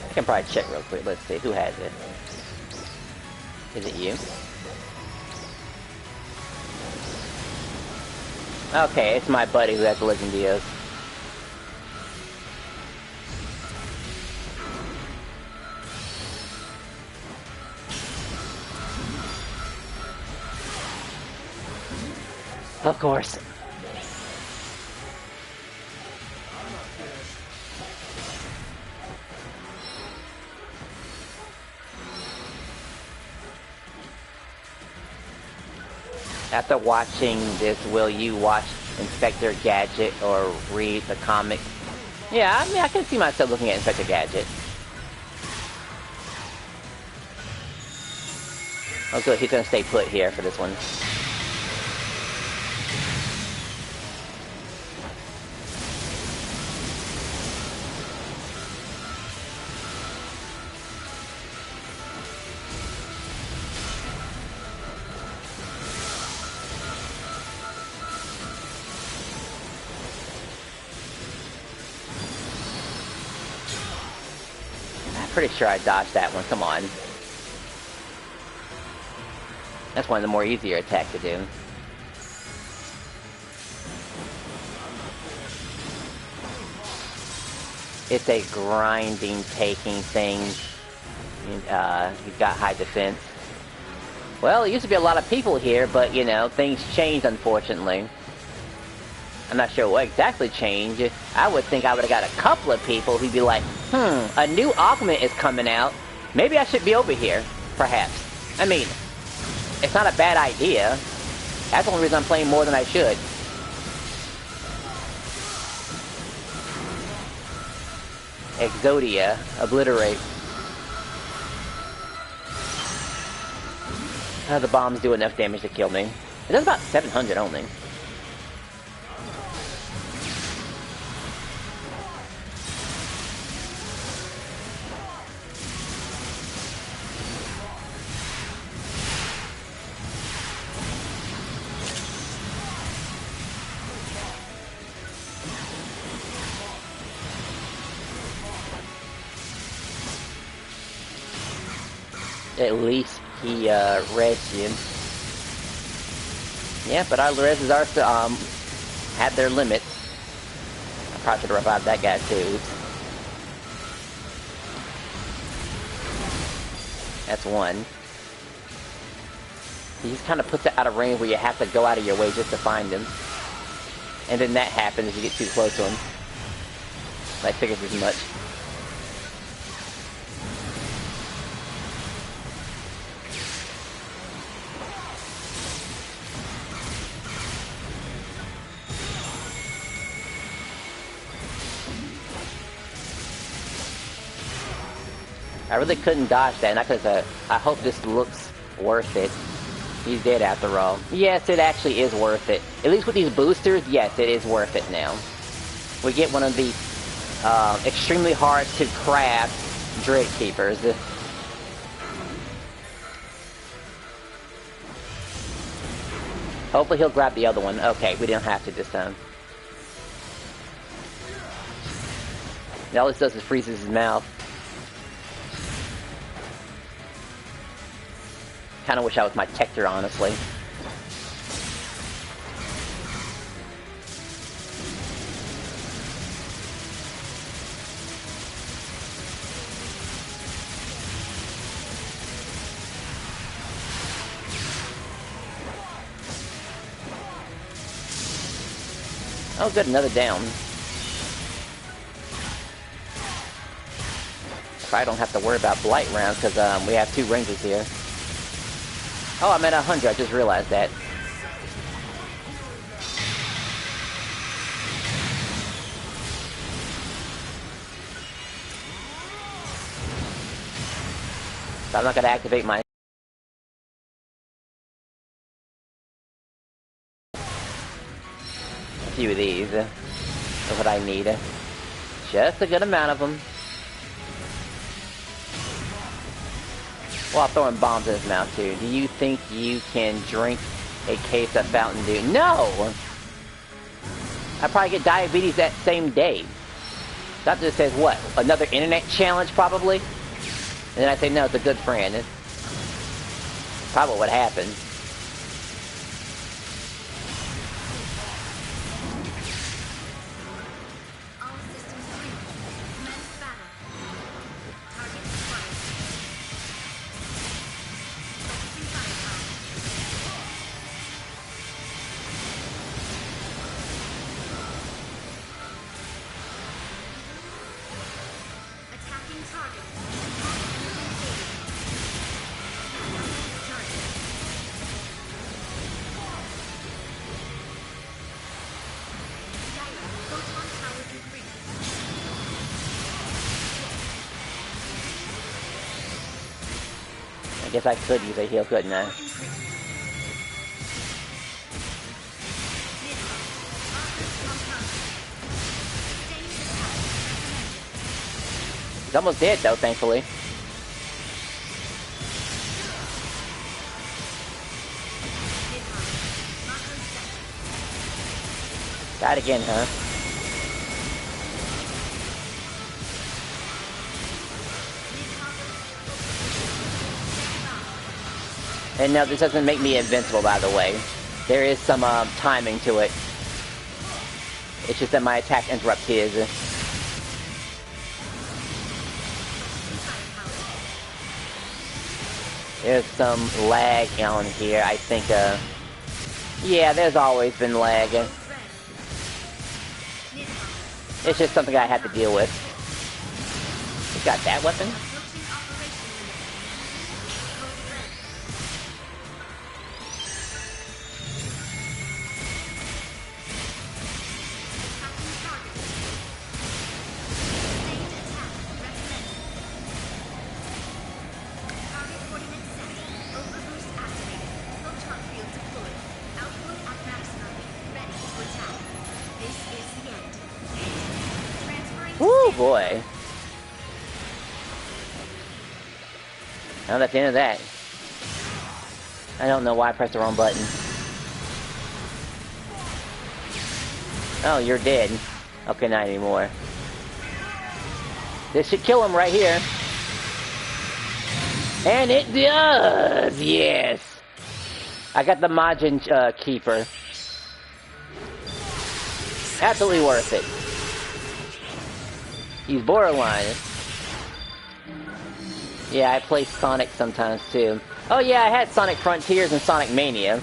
I can probably check real quick. Let's see. Who has it? Is it you? Okay, it's my buddy who has the Legend Dios. Of course. After watching this, will you watch Inspector Gadget or read the comic? Yeah, I mean, I can see myself looking at Inspector Gadget. Oh good, he's gonna stay put here for this one. Pretty sure I dodged that one. Come on. That's one of the more easier attacks to do. It's a grinding, taking thing. You've got high defense. Well, there used to be a lot of people here, but, you know, things changed, unfortunately. I'm not sure what exactly changed. I would think I would have got a couple of people who'd be like, a new augment is coming out. Maybe I should be over here, perhaps. I mean, it's not a bad idea. That's the only reason I'm playing more than I should. Exodia, obliterate. The bombs do enough damage to kill me. It does about 700 only. At least he res you. Yeah, but our reses are have their limits. I probably should have revived that guy too. That's one. He just kind of puts it out of range where you have to go out of your way just to find him. And then that happens if you get too close to him. I figured as much. I really couldn't dodge that, not because I hope this looks worth it. He's dead after all. Yes, it actually is worth it. At least with these boosters, yes, it is worth it now. We get one of the extremely hard to craft Dread Keepers. Hopefully he'll grab the other one. Okay, we didn't have to this time. Now all this does is freezes his mouth. Kinda wish I was my Tector, honestly. Oh good, another down. I don't have to worry about blight rounds because we have 2 rangers here. Oh, I'm at 100, I just realized that. So I'm not gonna activate my... A few of these are what I need. Just a good amount of them. While throwing bombs in his mouth too. Do you think you can drink a case of Fountain Dew? No! I probably get diabetes that same day. That just says what? Another internet challenge probably? And then I say no, it's a good friend. It's probably what happened. I guess I could use a heal, couldn't I? He's almost dead though, thankfully. Died again, huh? And no, this doesn't make me invincible, by the way. There is some timing to it. It's just that my attack interrupts his. There's some lag on here. I think, yeah, there's always been lag. It's just something I have to deal with. You got that weapon? Woo, boy. Now that's the end of that. I don't know why I pressed the wrong button. Oh, you're dead. Okay, not anymore. This should kill him right here. And it does! Yes! I got the Majin Keeper. Absolutely worth it. He's borderline. Yeah, I play Sonic sometimes too. Oh yeah, I had Sonic Frontiers and Sonic Mania.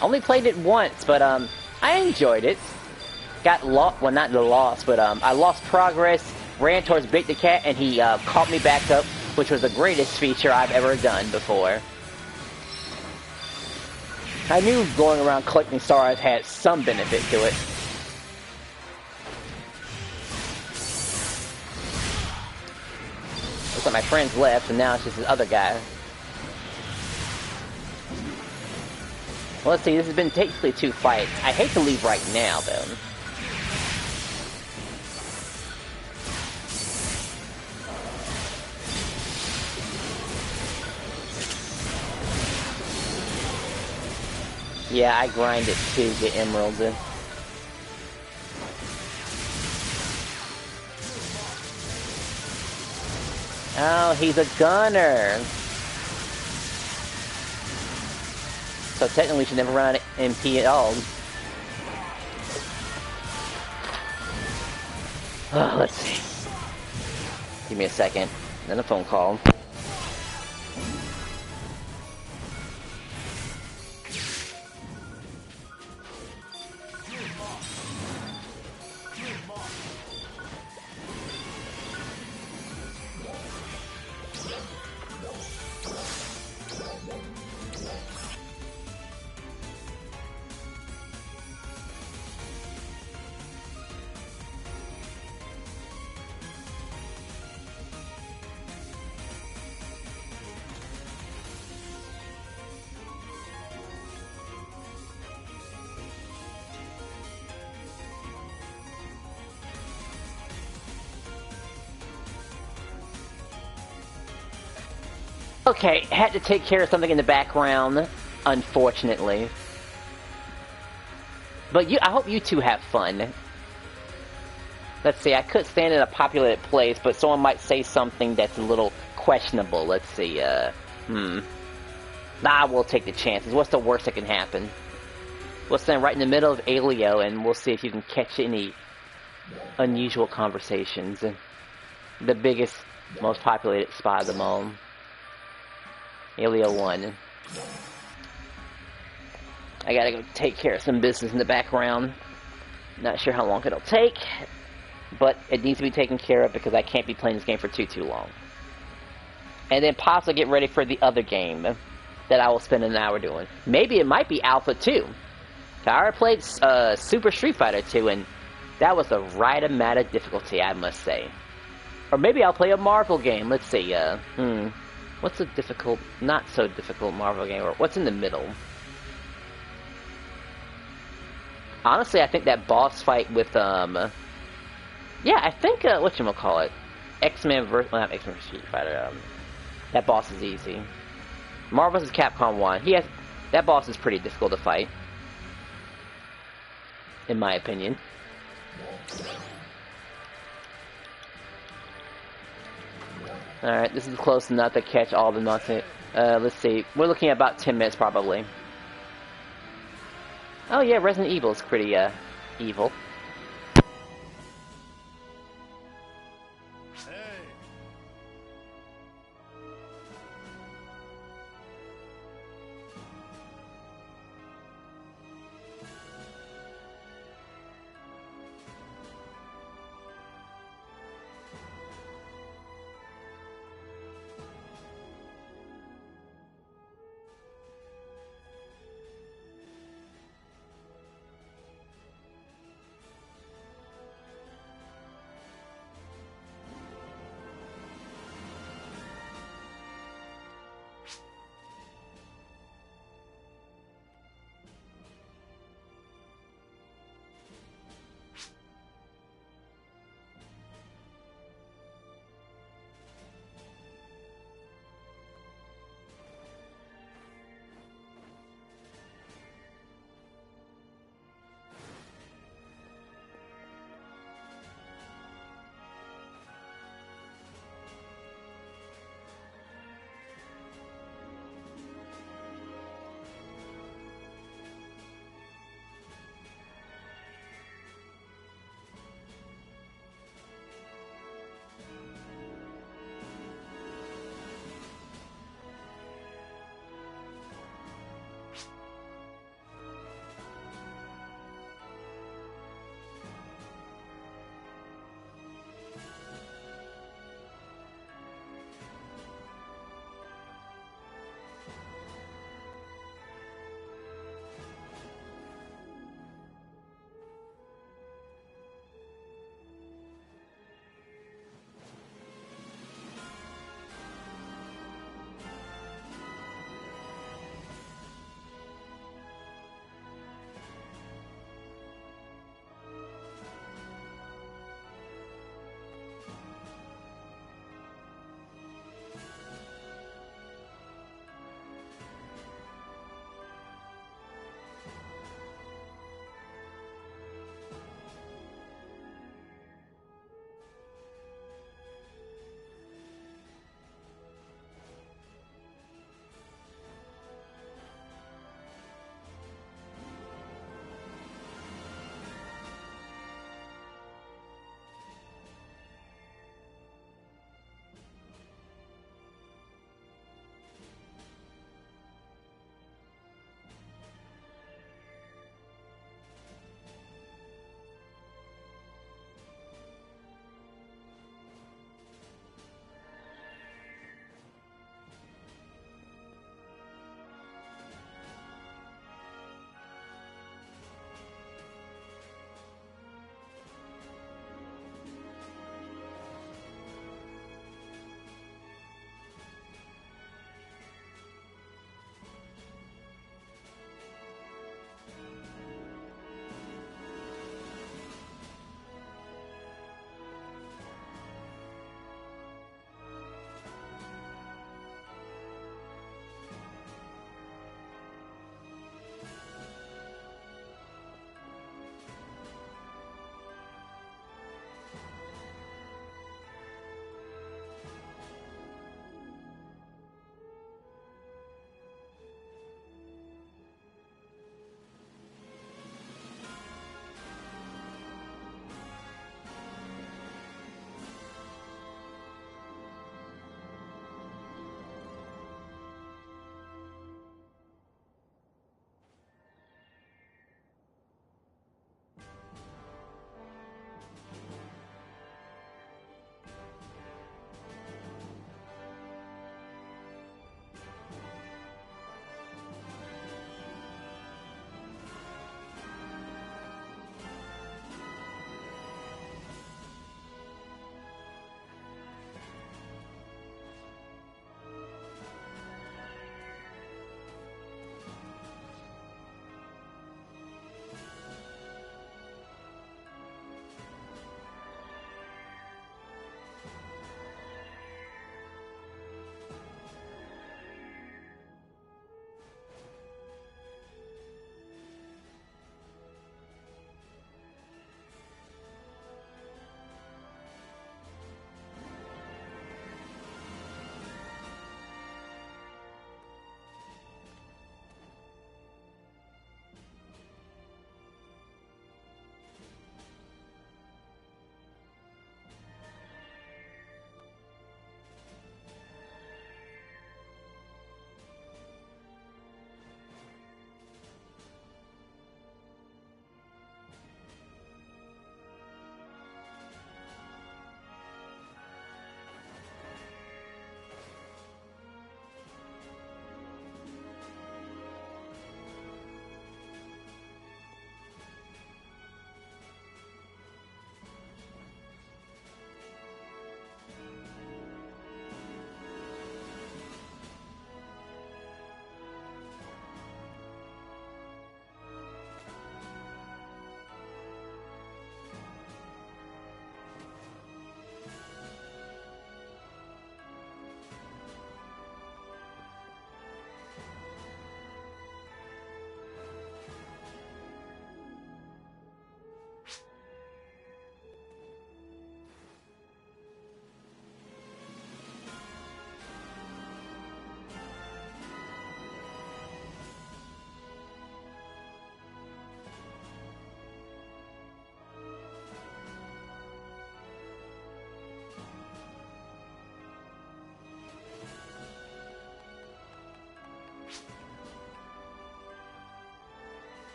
Only played it once, but I enjoyed it. Got lost, well not the loss, but I lost progress, ran towards Big the Cat, and he caught me back up, which was the greatest feature I've ever done before. I knew going around collecting stars had some benefit to it. Looks like my friends left, and now it's just this other guy. Well, let's see, this has been technically 2 fights. I hate to leave right now, though. Yeah, I grind it to get emeralds in. Oh, he's a gunner. So technically we should never run out of MP at all. Oh, let's see. Give me a second. Then a phone call. Okay, had to take care of something in the background, unfortunately. But I hope you two have fun. Let's see, I could stand in a populated place, but someone might say something that's a little questionable. Let's see, Nah, we'll take the chances. What's the worst that can happen? We'll stand right in the middle of Alio, and we'll see if you can catch any unusual conversations. The biggest, most populated spot of them all. Alio 1. I gotta go take care of some business in the background. Not sure how long it'll take, but it needs to be taken care of because I can't be playing this game for too long. And then possibly get ready for the other game that I will spend an hour doing. Maybe it might be Alpha 2. I already played Super Street Fighter 2, and that was the right amount of difficulty, I must say. Or maybe I'll play a Marvel game. Let's see, what's a difficult, not so difficult Marvel game, or what's in the middle? Honestly, I think that boss fight with, yeah, I think, whatchamacallit, X-Men vs, well, not X-Men vs. Street Fighter, that boss is easy. Marvel vs. Capcom 1, that boss is pretty difficult to fight. In my opinion. Alright, this is close enough to catch all the nonsense. Let's see. We're looking at about 10 minutes probably. Oh yeah, Resident Evil is pretty evil.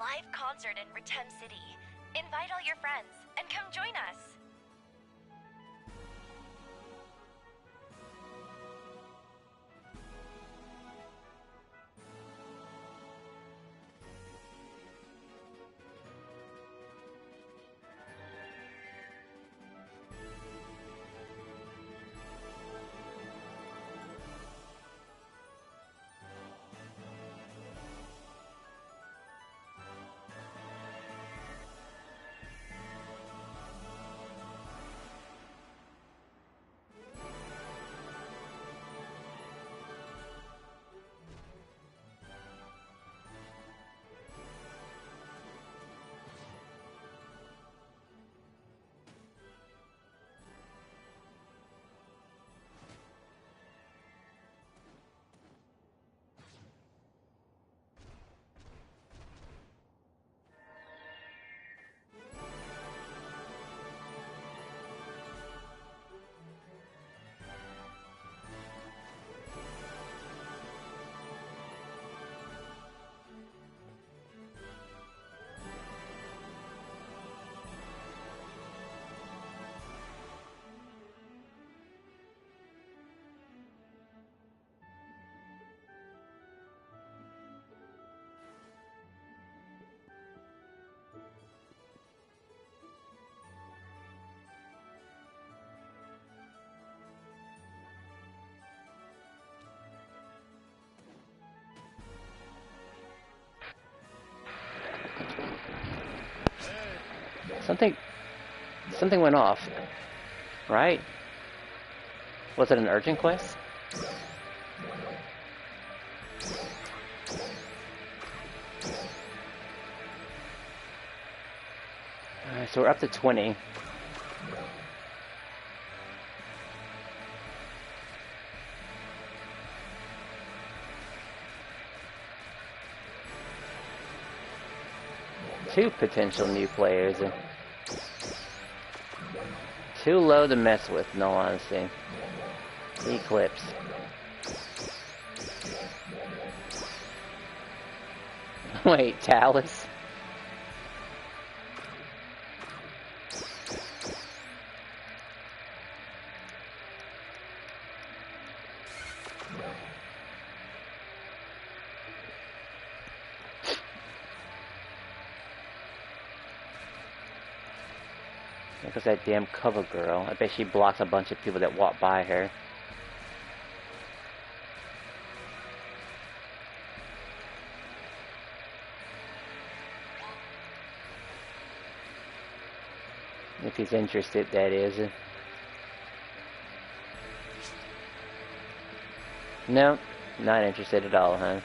live concert in Retem City. Invite all your friends and come join us. Something went off, right? Was it an urgent quest? Alright, so we're up to 20. Two potential new players. Too low to mess with, in all honesty. Eclipse. Wait, Talus? Because that damn cover girl. I bet she blocks a bunch of people that walk by her. If he's interested, that is. No, not interested at all, huh?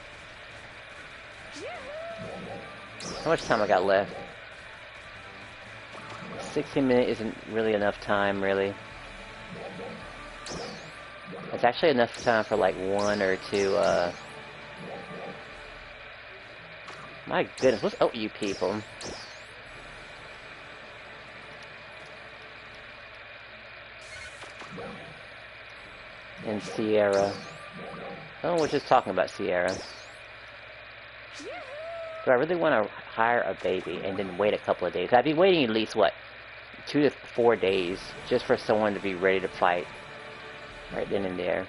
How much time I got left? 16 minutes isn't really enough time, really. It's actually enough time for like one or two, My goodness, what's up, you people? And Sierra. Oh, we're just talking about Sierra. Do I really want to hire a baby and then wait a couple of days? I'd be waiting at least, what, 2 to 4 days just for someone to be ready to fight right then and there.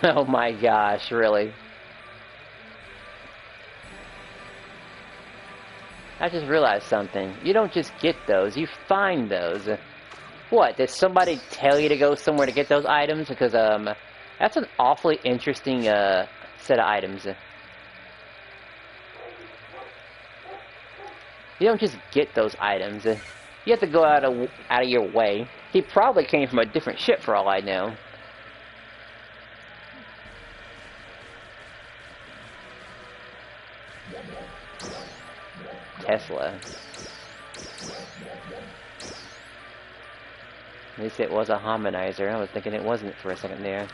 Oh my gosh, really? I just realized something. You don't just get those, you find those. What, did somebody tell you to go somewhere to get those items? Because, that's an awfully interesting, set of items. You don't just get those items. You have to go out of your way. He probably came from a different ship for all I know. Tesla. At least it was a harmonizer. I was thinking it wasn't for a second there.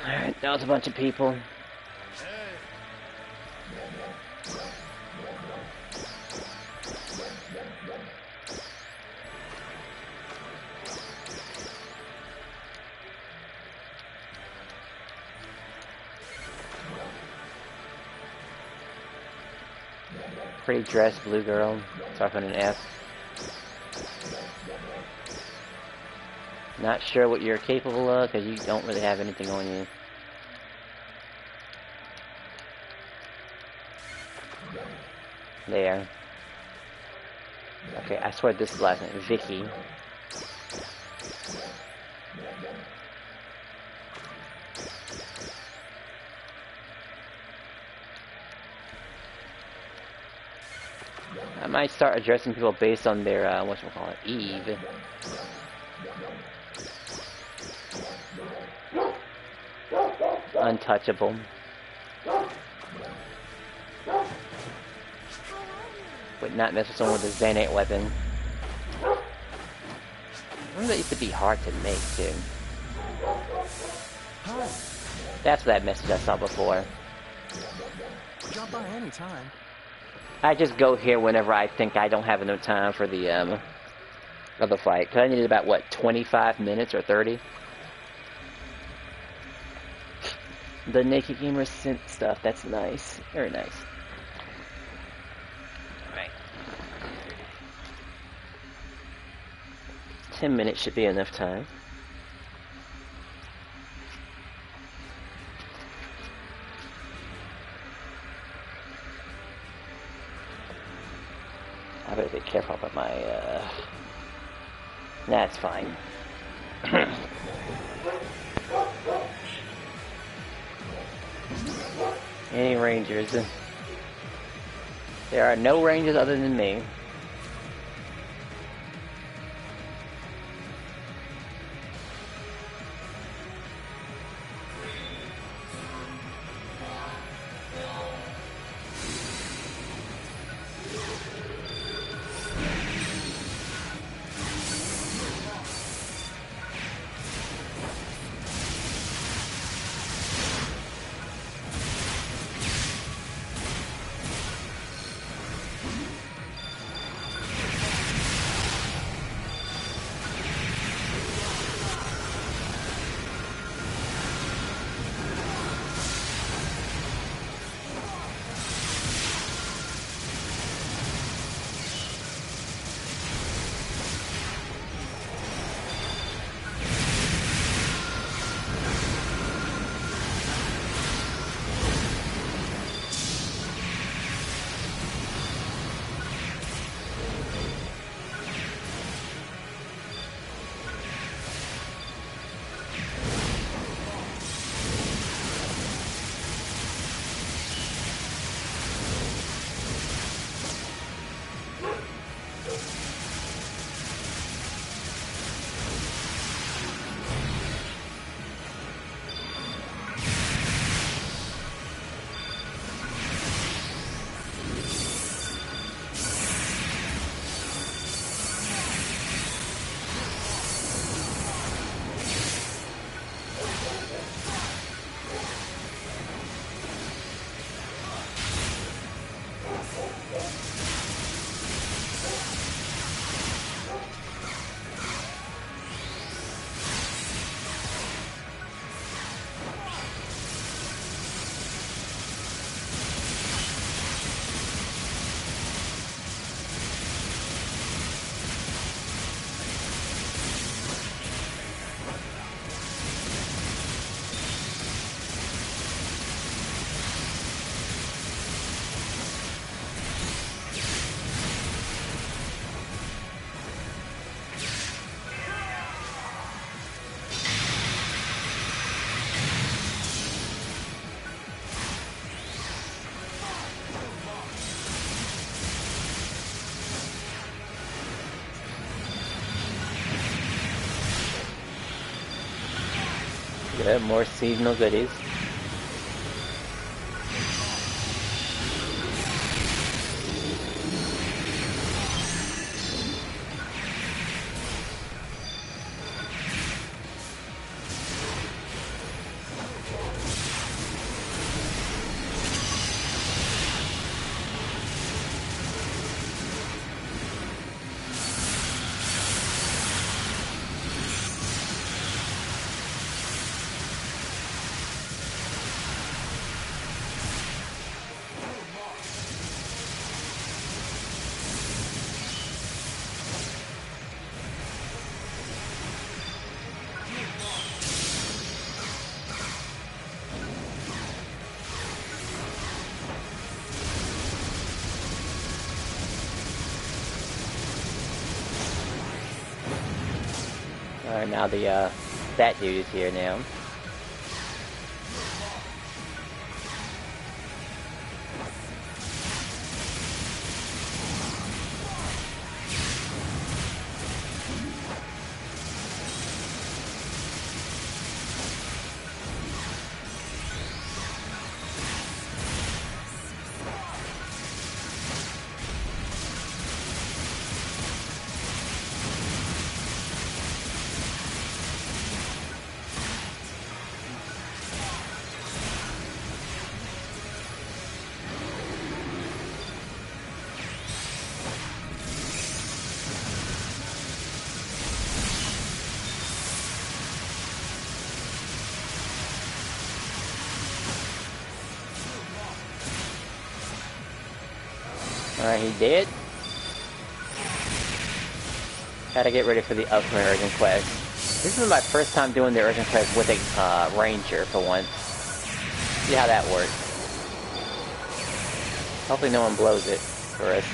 Alright, that was a bunch of people. Pretty dressed blue girl. Start with an F. Not sure what you're capable of because you don't really have anything on you. There. Okay, I swear this is last name. Vicky. I might start addressing people based on their, whatchamacallit, Eve. Untouchable. Would not mess with someone with a Xanate weapon. I remember that used to be hard to make, too. That's that message I saw before. Drop by any time. I just go here whenever I think I don't have enough time for the, other fight. Cause I needed about, what, 25 minutes or 30? The Naked Gamer synth stuff, that's nice. Very nice. Alright. 10 minutes should be enough time. I better be careful about my, Nah, it's fine. Any rangers? There are no rangers other than me. Good, more seasonal goodies. Alright, now the fat dude is here now. Alright, he did. Gotta get ready for the upcoming urgent quest. This is my first time doing the urgent quest with a ranger for once. See how that works. Hopefully no one blows it for us.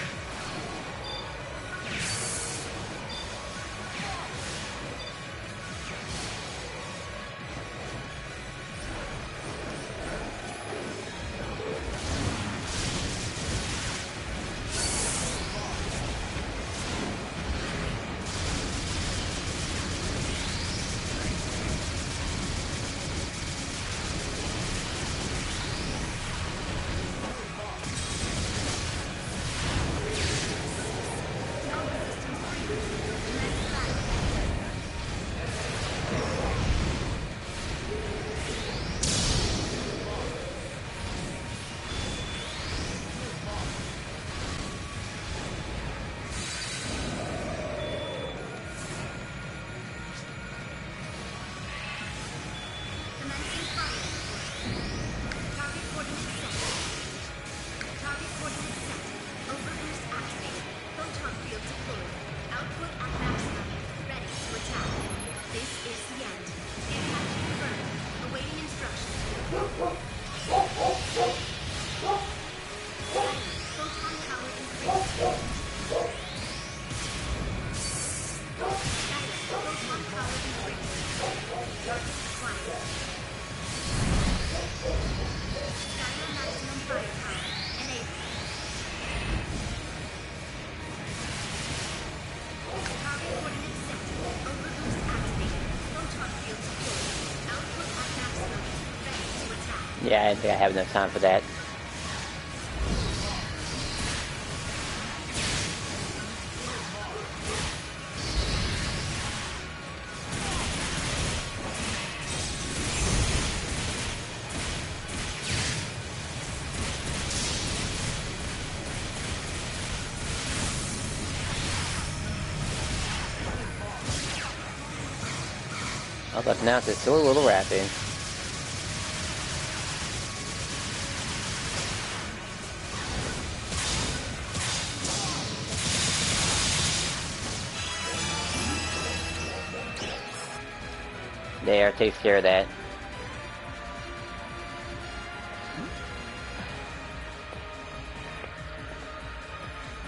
Yeah, I didn't think I have enough time for that. Although now it's still a little rapid. There, takes care of that.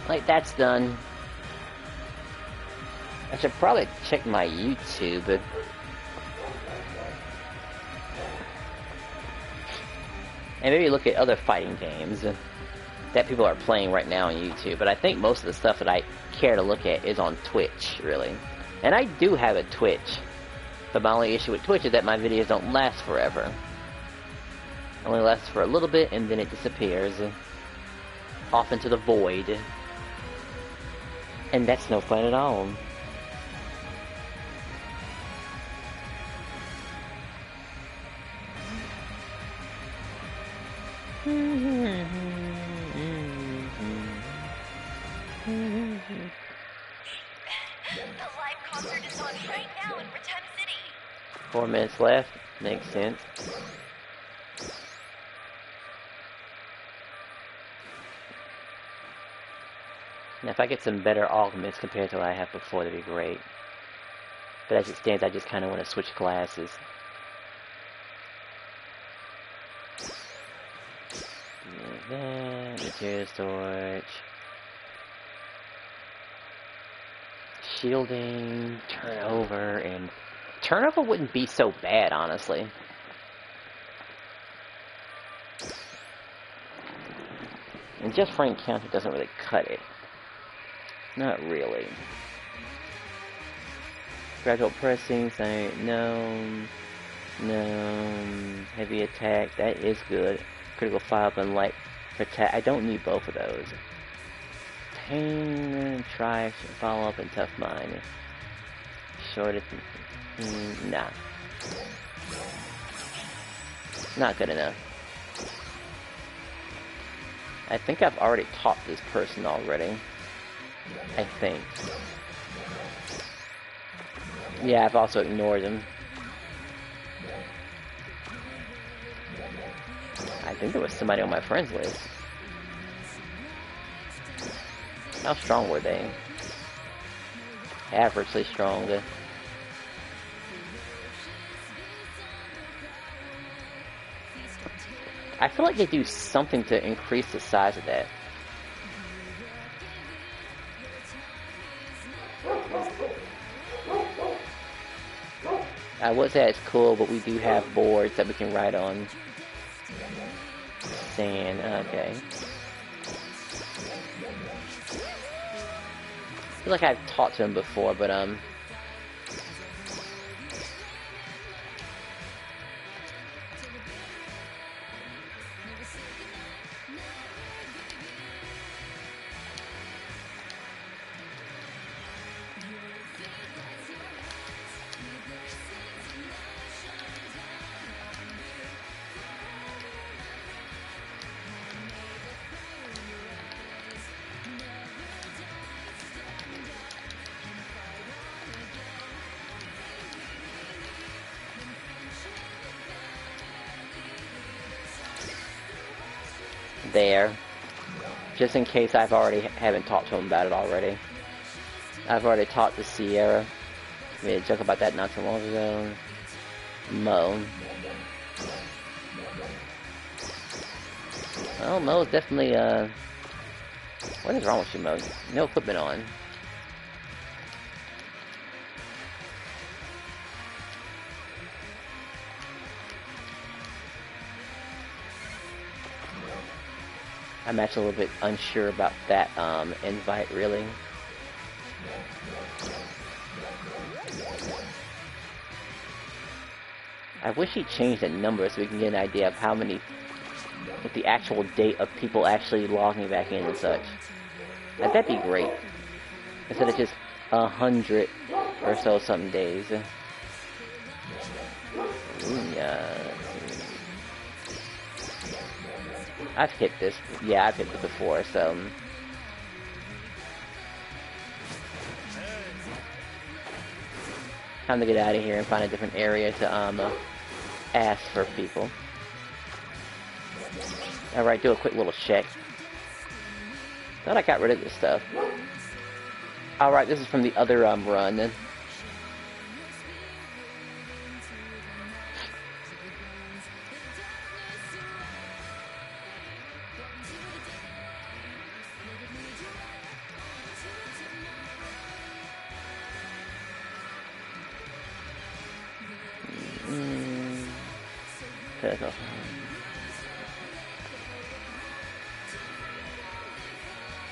Like, that's done. I should probably check my YouTube, but and maybe look at other fighting games that people are playing right now on YouTube. But I think most of the stuff that I care to look at is on Twitch, really. And I do have a Twitch. But my only issue with Twitch is that my videos don't last forever. It only lasts for a little bit and then it disappears off into the void. And that's no fun at all. The live concert is on right now in Retem City. 4 minutes left. Makes sense. Now, if I get some better augments compared to what I have before, that'd be great. But as it stands, I just kind of want to switch classes. Material storage. shielding, turnover, and turnover wouldn't be so bad, honestly. And just frame counter doesn't really cut it. Not really. Gradual pressing, say no. Heavy attack, that is good. Critical follow-up and light attack. I don't need both of those. Pain, try, follow-up, and tough mind. Short, nah. Not good enough. I think I've already taught this person already. I think. Yeah, I've also ignored him. I think there was somebody on my friends list. How strong were they? Averagely strong. I feel like they do something to increase the size of that. I would say it's cool, but we do have boards that we can ride on. Sand, okay. I feel like I've talked to him before, but there. Just in case haven't talked to him about it already. I've already talked to Sierra. We had a joke about that not too long ago. Mo. Well, Mo's definitely, what is wrong with you, Mo? No equipment on. I'm actually a little bit unsure about that invite, really. I wish he changed the number so we can get an idea of how many, with the actual date of people actually logging back in and such. That'd be great. Instead of just 100 or so something days. Yeah. I've hit this. Yeah, I've hit this before, so. Time to get out of here and find a different area to ask for people. Alright, do a quick little check. Thought I got rid of this stuff. Alright, this is from the other run.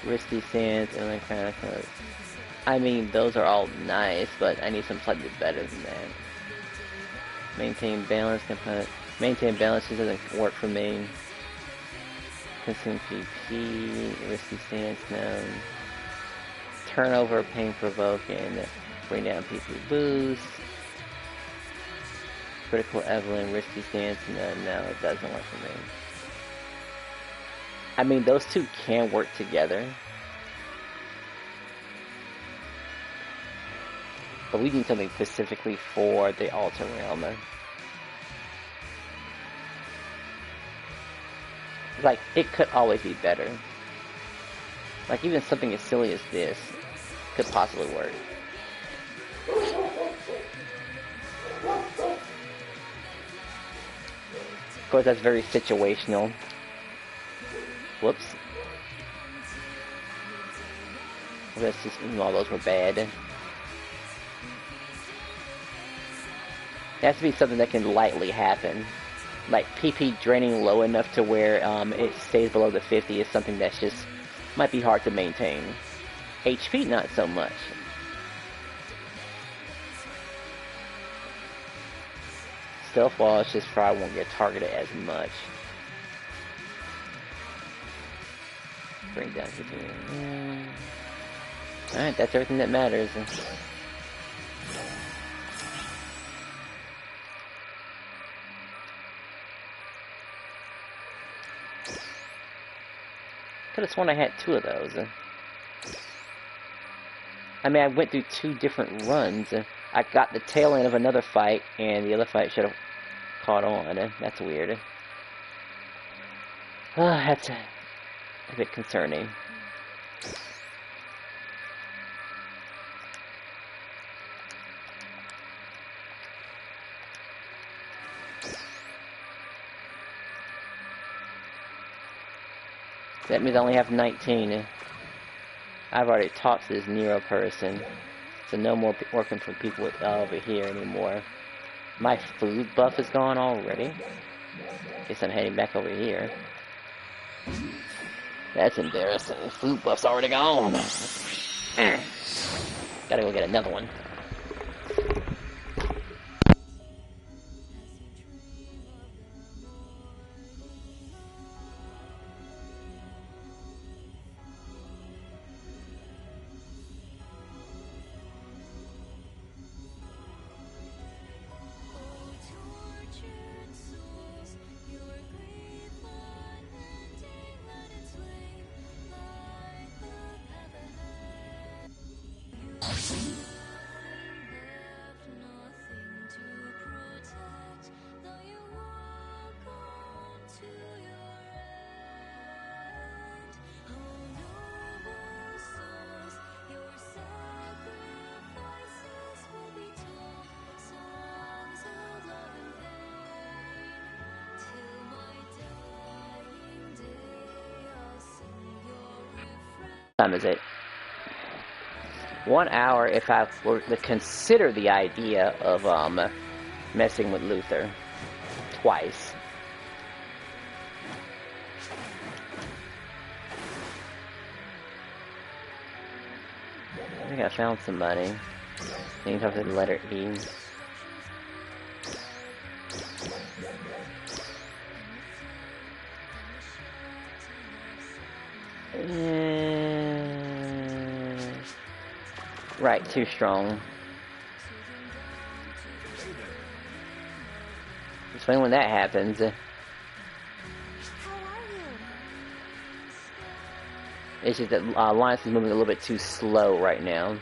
Risky sands and then kind of. I mean, those are all nice, but I need something slightly better than that. Maintain balance component. Maintain balance just doesn't work for me. Consume PP. Risky sands, no. Turnover, pain provoking. Bring down PP boost. Critical Evelyn, risky stance, no, it doesn't work for me. I mean, those two can work together. But we need something specifically for the Alter Realm. Like, it could always be better. Like, even something as silly as this could possibly work. Of course, that's very situational. Whoops. That's just, all those were bad. has to be something that can lightly happen. Like PP draining low enough to where it stays below the 50 is something that's just might be hard to maintain. HP not so much. Stealth wall is just probably won't get targeted as much. Bring down 15. Alright, that's everything that matters. Could have sworn I had 2 of those. I mean, I went through 2 different runs. I got the tail end of another fight, and the other fight should have caught on. That's weird. That's a bit concerning. That means I only have 19. I've already talked to this Nero person, so no more working for people over here anymore. My food buff is gone already. Guess I'm heading back over here. That's embarrassing. Food buff's already gone. Gotta go get another one. What time is it? 1 hour if I were to consider the idea of messing with Luther twice. I think I found somebody. I need to talk to the letter E. Right, too strong. Explain when that happens. How are you? It's just that Alliance is moving a little bit too slow right now.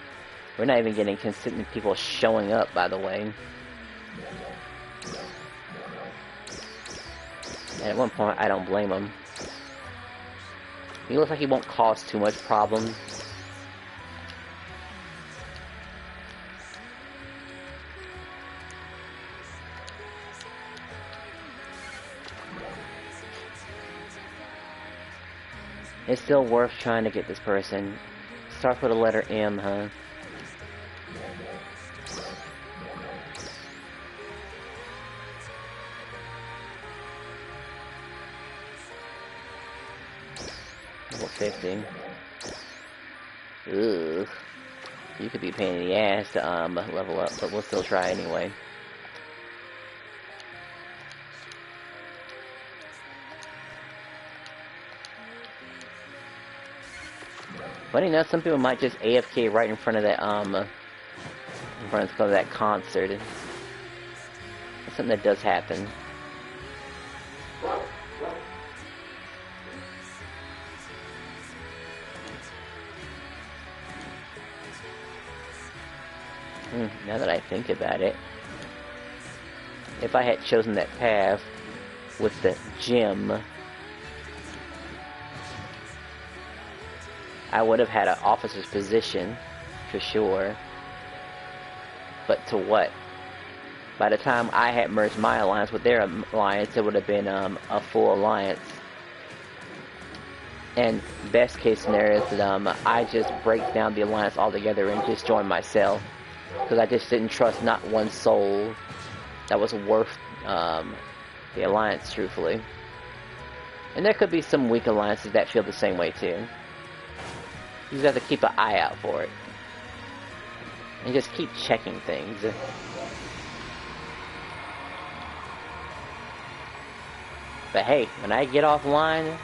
We're not even getting consistent people showing up, by the way. And at one point, I don't blame him. He looks like he won't cause too much problem. It's still worth trying to get this person. Starts with a letter M, huh? Level 50. Ugh. You could be a pain in the ass to level up, but we'll still try anyway. Funny enough, some people might just AFK right in front of that in front of that concert. That's something that does happen. Now that I think about it, if I had chosen that path with the gym, I would have had an officer's position, for sure. But to what? By the time I had merged my alliance with their alliance, it would have been a full alliance. And best case scenario is that I just break down the alliance altogether and just join myself. Because I just didn't trust not one soul. that was worth the alliance, truthfully. And there could be some weak alliances that feel the same way too. You just have to keep an eye out for it. And just keep checking things. But hey, when I get offline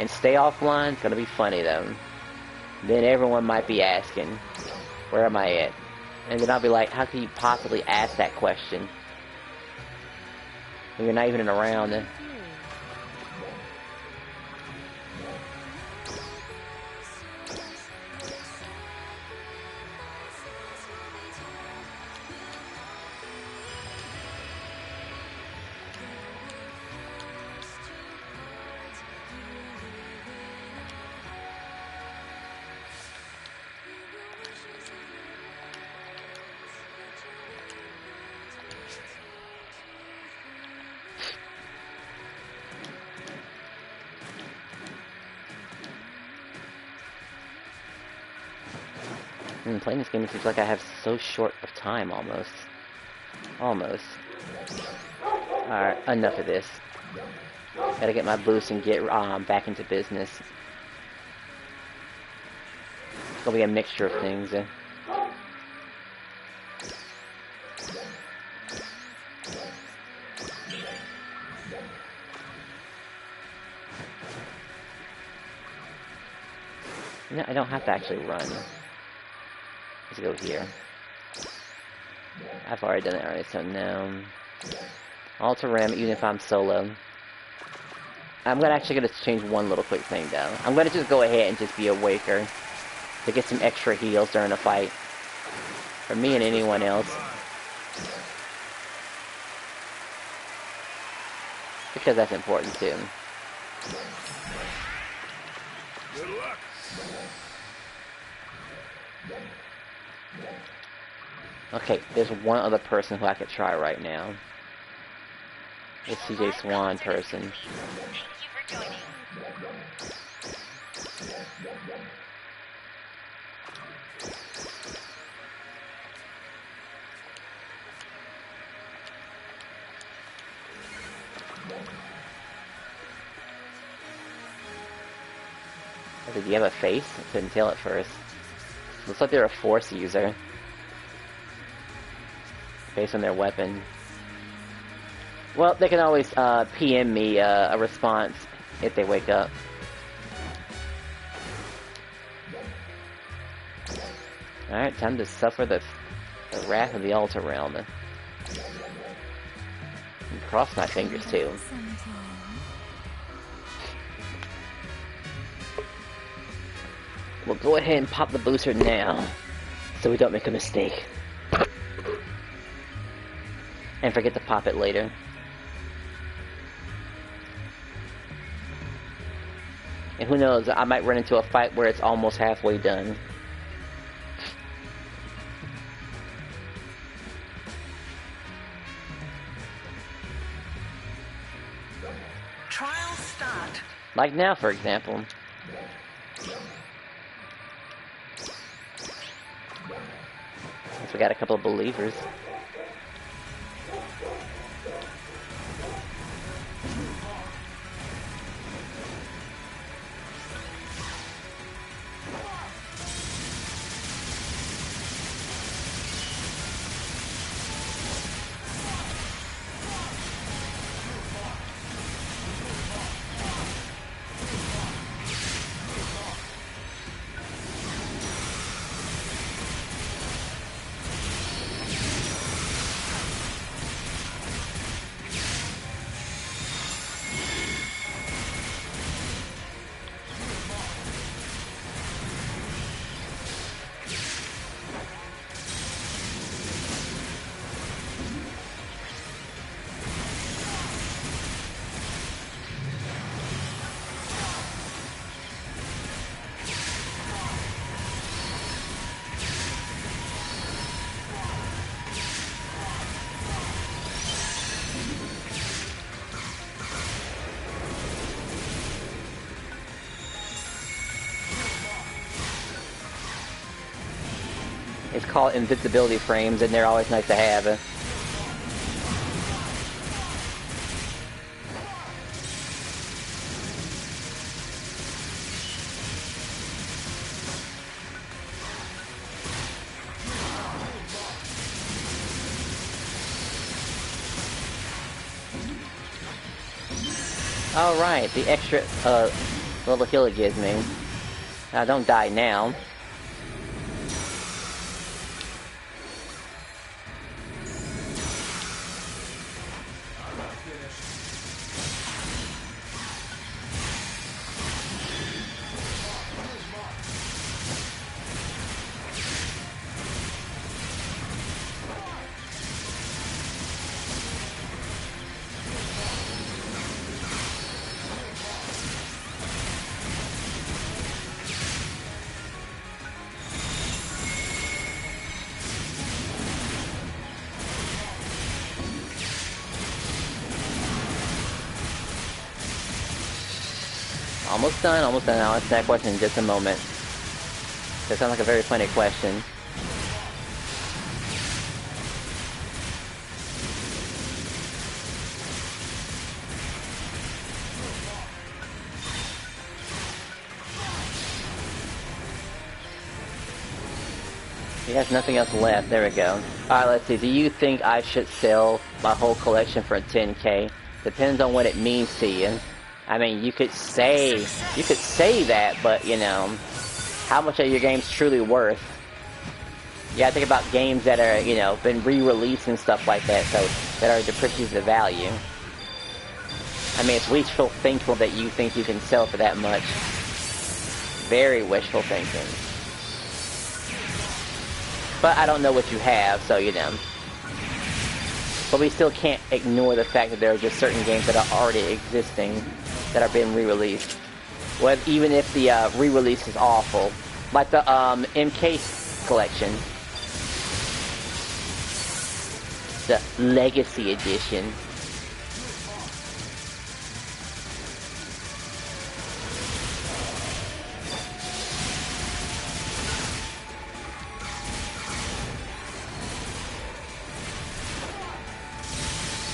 and stay offline, it's gonna be funny though. Then everyone might be asking, where am I at? And then I'll be like, how can you possibly ask that question when you're not even around? Playing this game, it seems like I have so short of time, almost. Almost. Alright, enough of this. Gotta get my boost and get back into business. It's gonna be a mixture of things. No, I don't have to actually run. Let's go here. I've already done it already, so no. Alter Ram, even if I'm solo. I'm actually gonna change one little quick thing though. I'm gonna just go ahead and just be a waker to get some extra heals during the fight. For me and anyone else. Because that's important too. Good luck. Okay, there's one other person who I could try right now. This CJ Swan person. Thank you for joining. Did you have a face? I couldn't tell at first. Looks like they're a force user. Based on their weapon. Well, they can always PM me a response if they wake up. Alright, time to suffer the wrath of the Altar Realm. And cross my fingers too. We'll go ahead and pop the booster now, so we don't make a mistake. And forget to pop it later. And who knows, I might run into a fight where it's almost halfway done. Trial start. Like now, for example. Guess we got a couple of believers. It's called invisibility frames, and they're always nice to have. Alright, the extra, little heal it gives me. Now, don't die now. Almost done, almost done. I'll answer that question in just a moment. That sounds like a very funny question. He has nothing else left. There we go. Alright, let's see. Do you think I should sell my whole collection for 10K? Depends on what it means to you. I mean, you could say that, but, you know, how much are your games truly worth? You gotta think about games that are, you know, been re-released and stuff like that, so that are depreciated of value. I mean, it's wishful thinking that you think you can sell for that much. Very wishful thinking. But I don't know what you have, so, you know. But we still can't ignore the fact that there are just certain games that are already existing that are being re-released. Well, even if the re-release is awful. Like the MK collection. The Legacy Edition.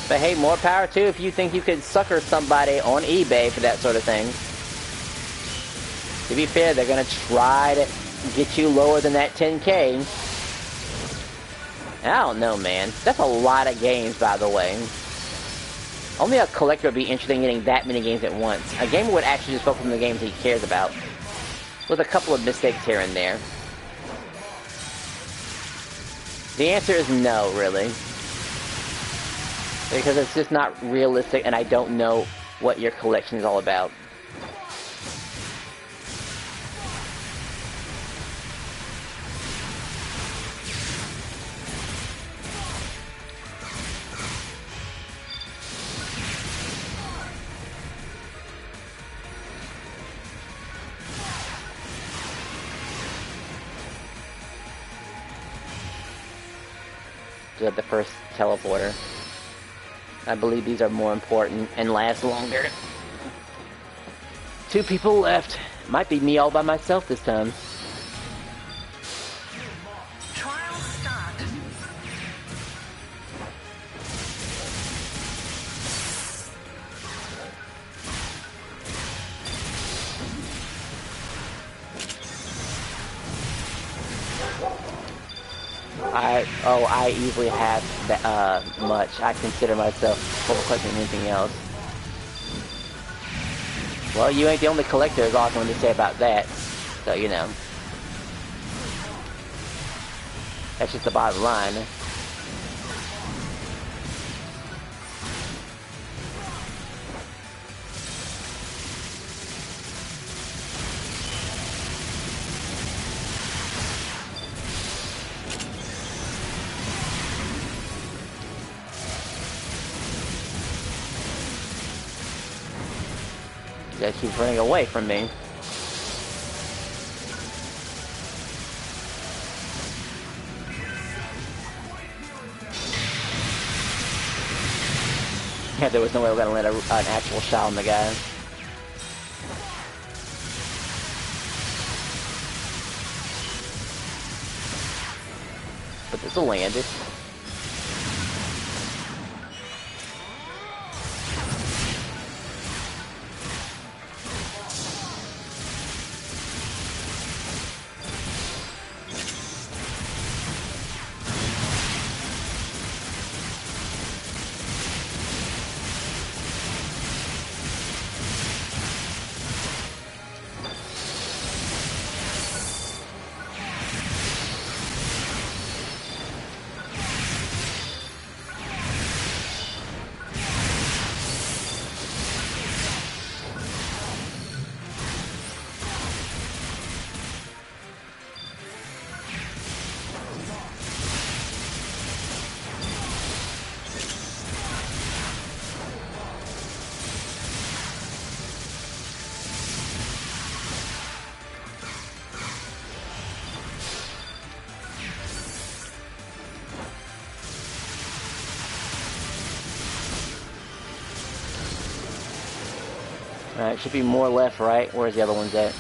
But hey, more power too if you think you could sucker somebody on eBay for that sort of thing. To be fair, they're gonna try to get you lower than that 10K. I don't know, man. That's a lot of games, by the way. Only a collector would be interested in getting that many games at once. A gamer would actually just focus on the games he cares about, with a couple of mistakes here and there. The answer is no, really. Because it's just not realistic, and I don't know what your collection is all about. At the first teleporter. I believe these are more important and last longer. 2 people left. Might be me all by myself this time. Trial start. I easily have that much. I consider myself overcollecting anything else. Well, you ain't the only collector, is all I can say about that. So, you know. That's just the bottom line. That keeps running away from me. Yeah, there was no way we were gonna let an actual shot on the guy. But this'll land it. Alright, should be more left, right? Where's the other ones at?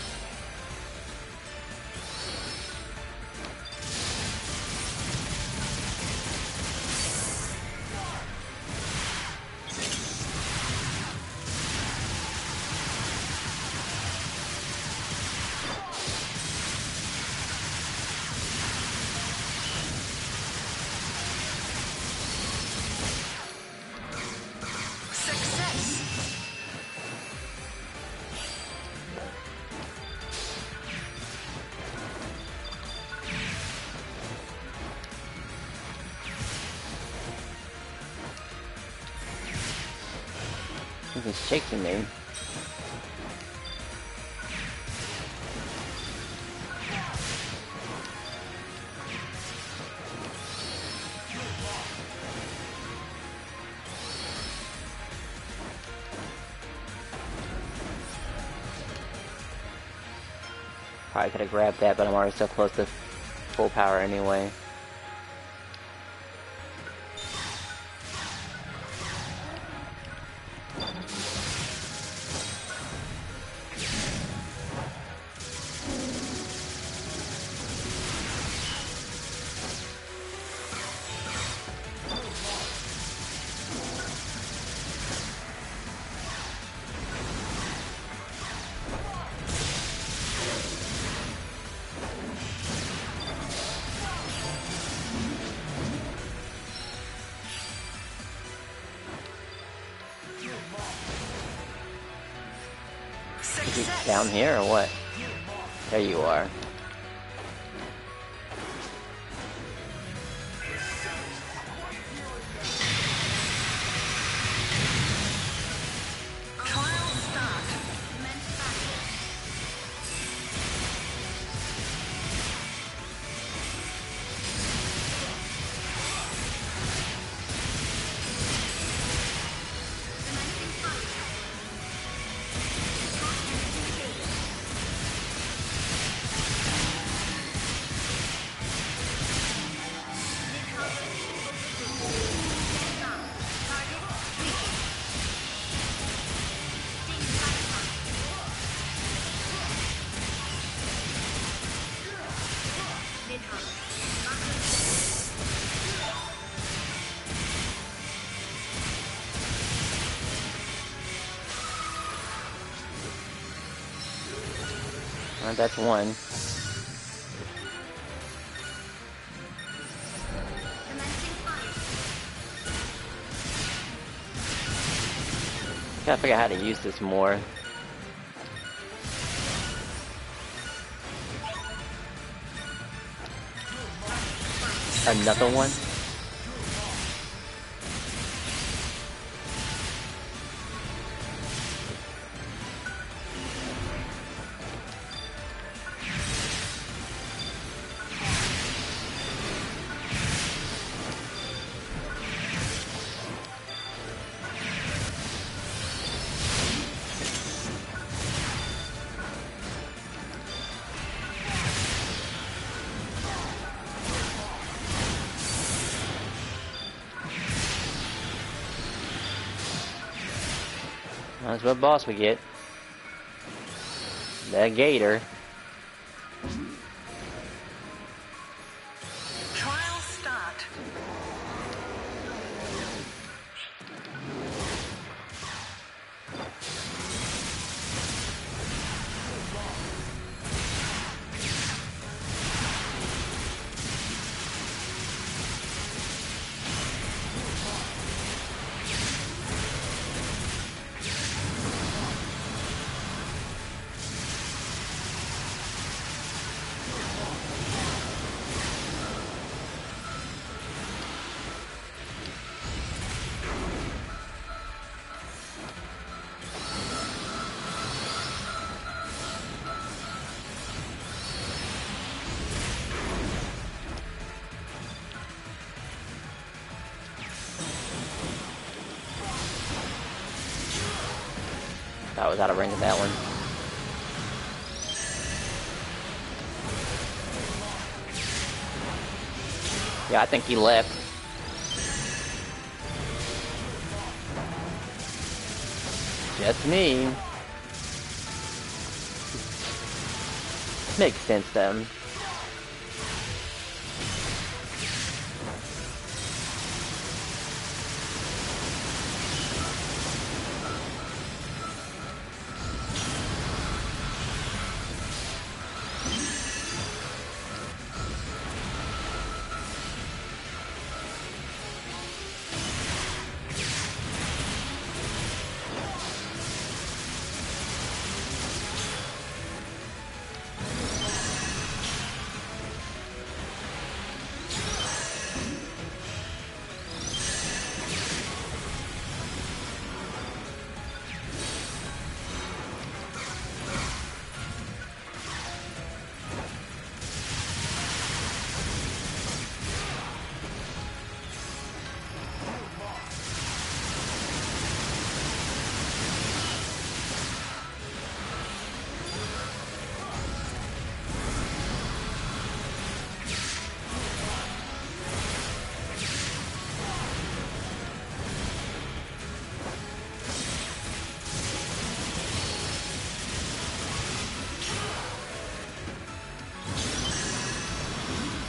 He's chasing me. Probably could have grabbed that, but I'm already so close to full power anyway. Down here or what? There you are. Trial start. That's one. Gotta figure out how to use this more. Another one? That's what boss we get. The gator. Trial start. I was out of range of that one. Yeah, I think he left. Just me. Makes sense, though.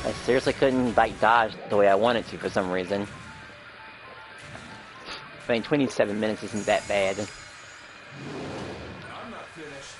I seriously couldn't dodge the way I wanted to for some reason. I mean, 27 minutes isn't that bad. I'm not finished.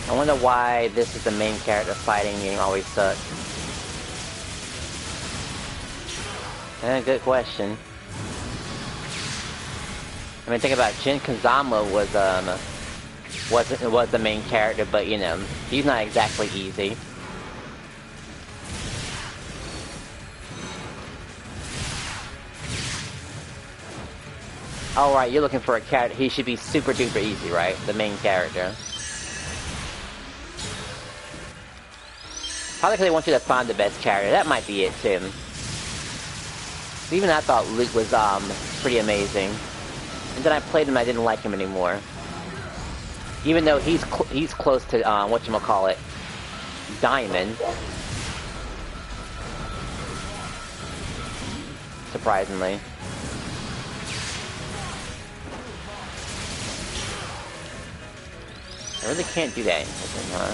I wonder why this is the main character fighting game always sucks. Good question. I mean, think about it. Jin Kazama was the main character, but you know, he's not exactly easy. Alright, you're looking for a character. He should be super duper easy, right? The main character. Probably because they want you to find the best character. That might be it, too. Even I thought Luke was, pretty amazing. And then I played him and I didn't like him anymore. Even though he's close to, whatchamacallit, Diamond. Surprisingly. I really can't do that, huh?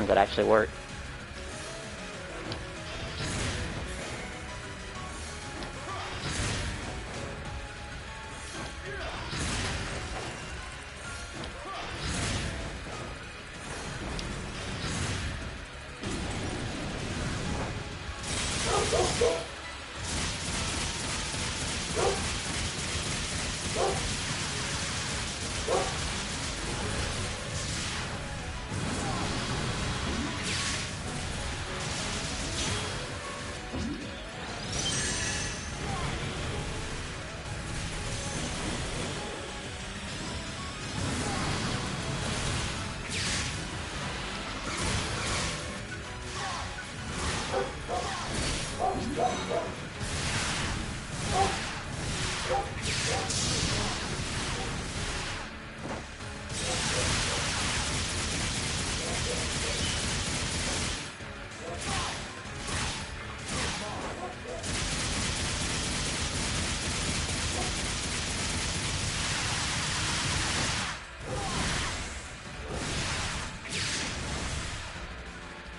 times that actually worked.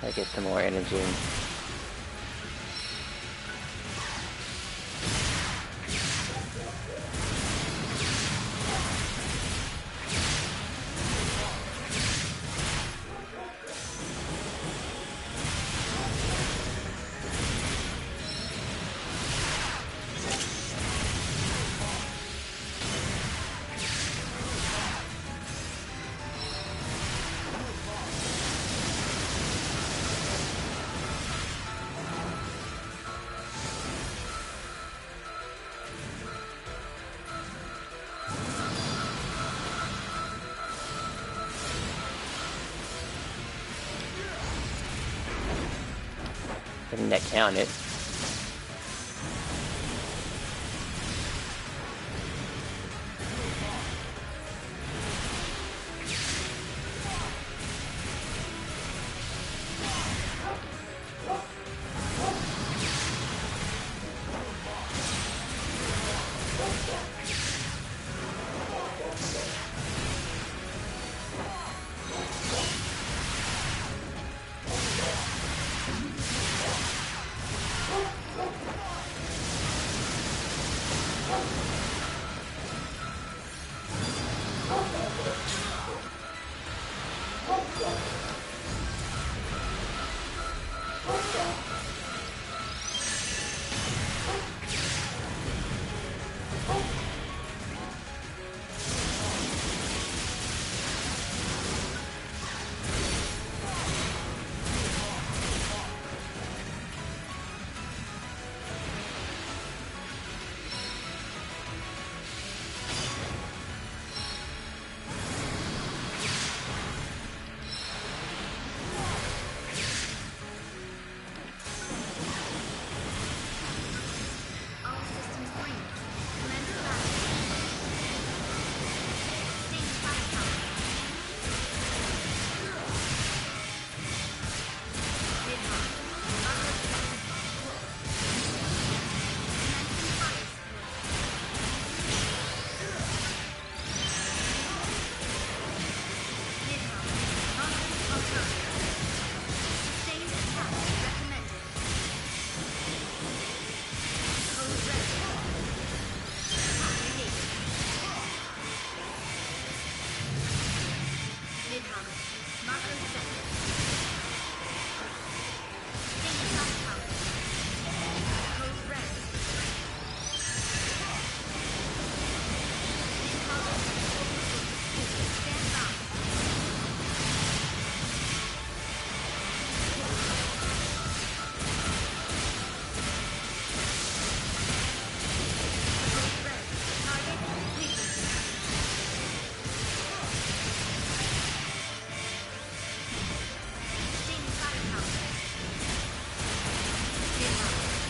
I get some more energy. That counted.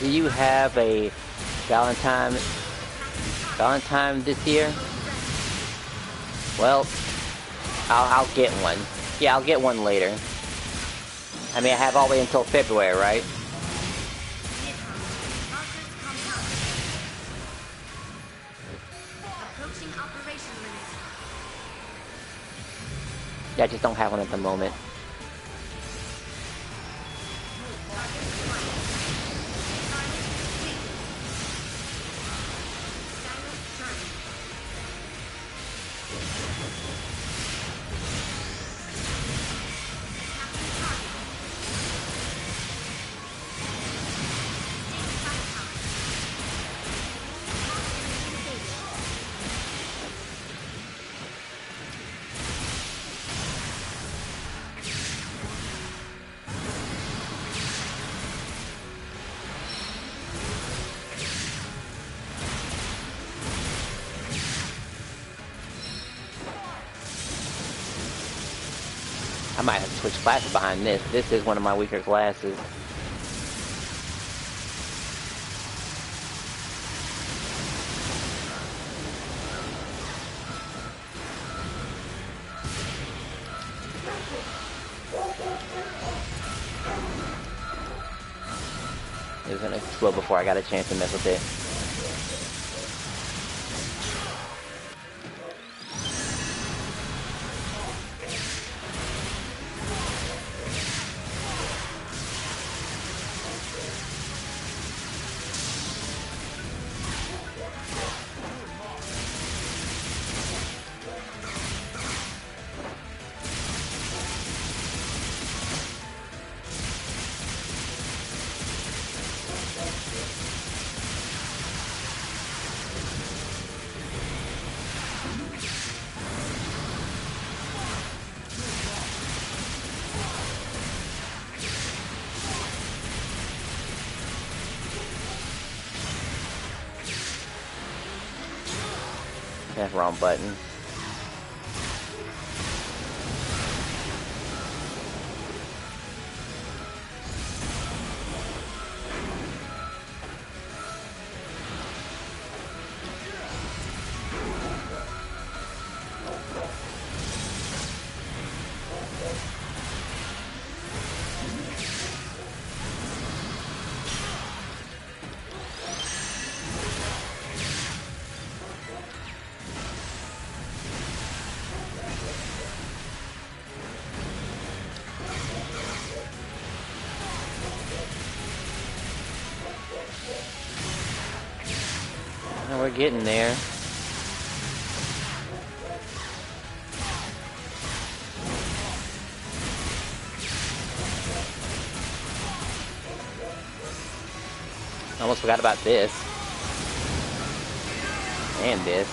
Do you have a Valentine this year? Well, I'll get one. Yeah, I'll get one later. I mean, I have all the way until February, right? Yeah, I just don't have one at the moment. I might have to switch classes behind this. This is one of my weaker classes. It was gonna explode before I got a chance to mess with it. That's wrong button. Well, we're getting there. Almost forgot about this. And this.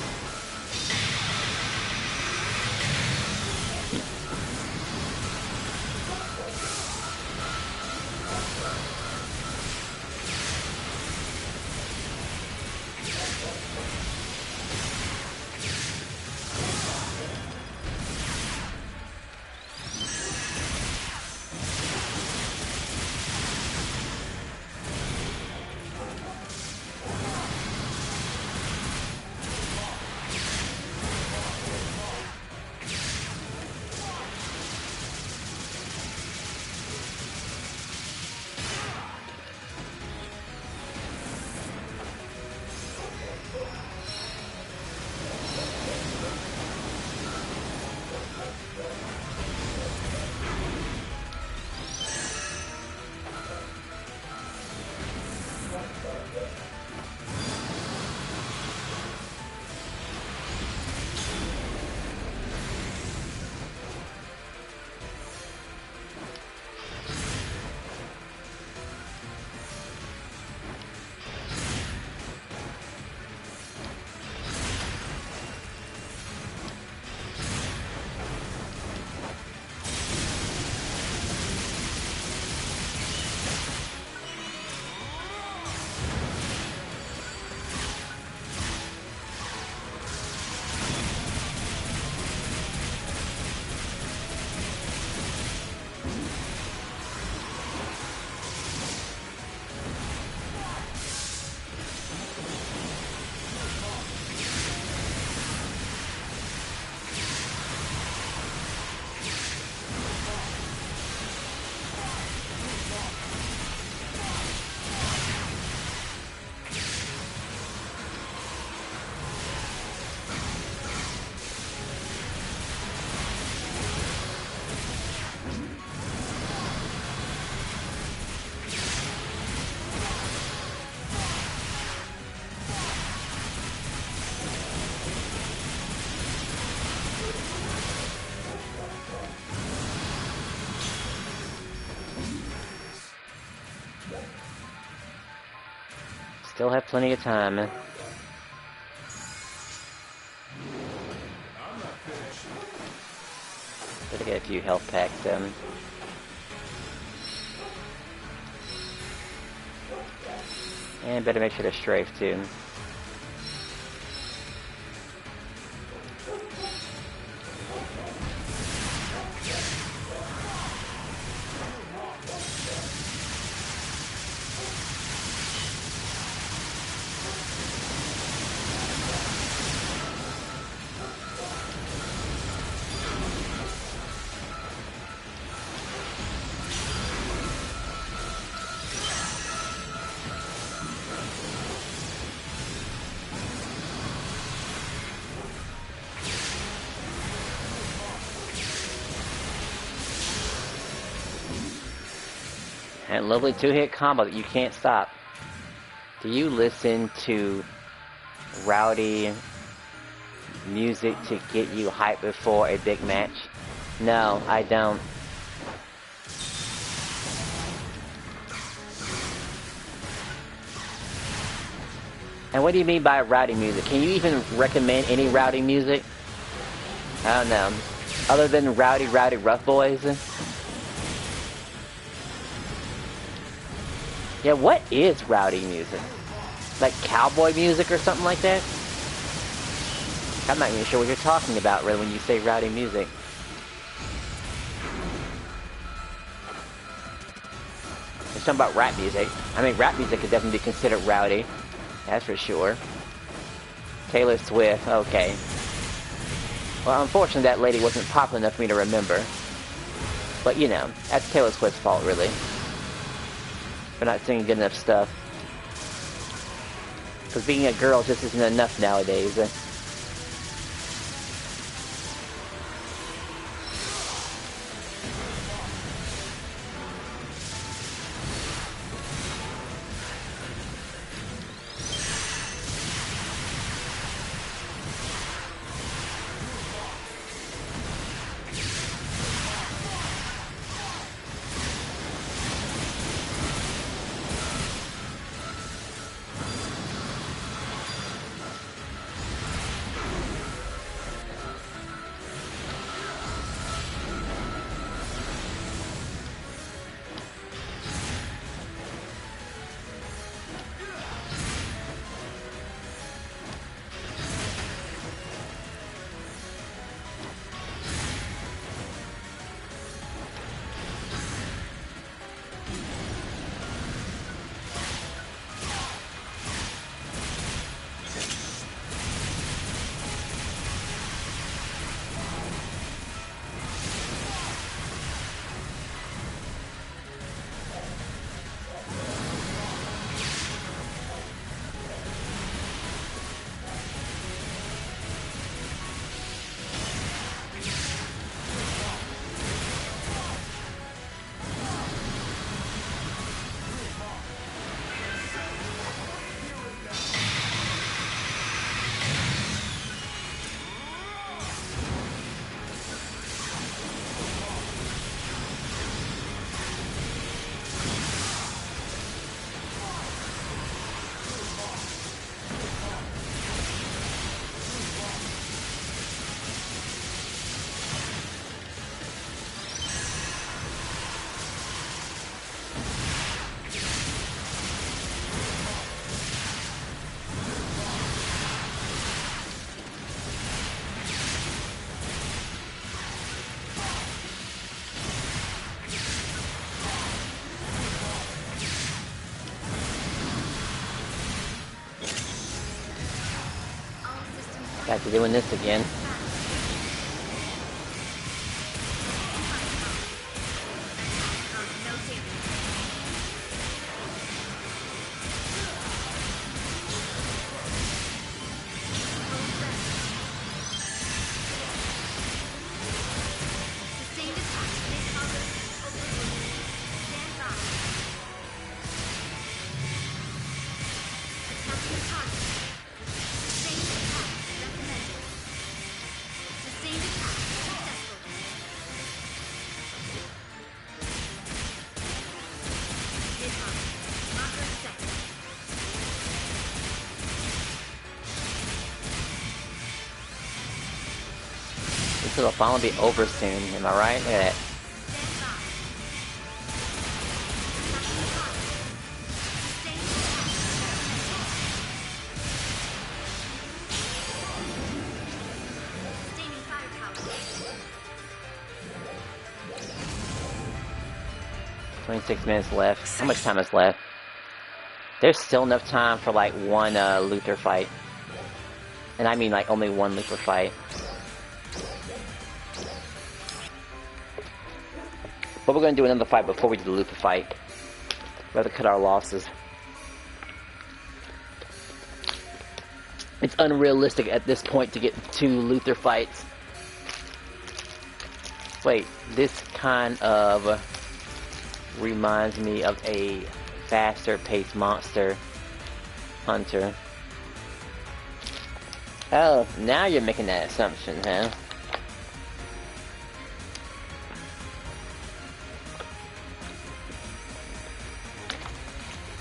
Still have plenty of time. Better get a few health packs then. And better make sure to strafe too. And lovely two-hit combo that you can't stop. Do you listen to rowdy music to get you hyped before a big match? No, I don't. And what do you mean by rowdy music? Can you even recommend any rowdy music? I don't know. Other than Rowdy Rough Boys? Yeah, what is rowdy music? Like cowboy music or something like that? I'm not even sure what you're talking about really when you say rowdy music. There's something about rap music. I mean, rap music could definitely be considered rowdy. That's for sure. Taylor Swift, okay. Well, unfortunately that lady wasn't popular enough for me to remember. But, you know, that's Taylor Swift's fault, really. For not singing good enough stuff. Because being a girl just isn't enough nowadays. Back to doing this again. This will finally be over soon, am I right? Look at that. "26 minutes left." How much time is left? There's still enough time for like one Luther fight. And I mean like only one Luther fight. But we're going to do another fight before we do the Luther fight. We have to cut our losses. It's unrealistic at this point to get 2 Luther fights. Wait, this kind of reminds me of a faster paced monster hunter. Oh, now you're making that assumption, huh?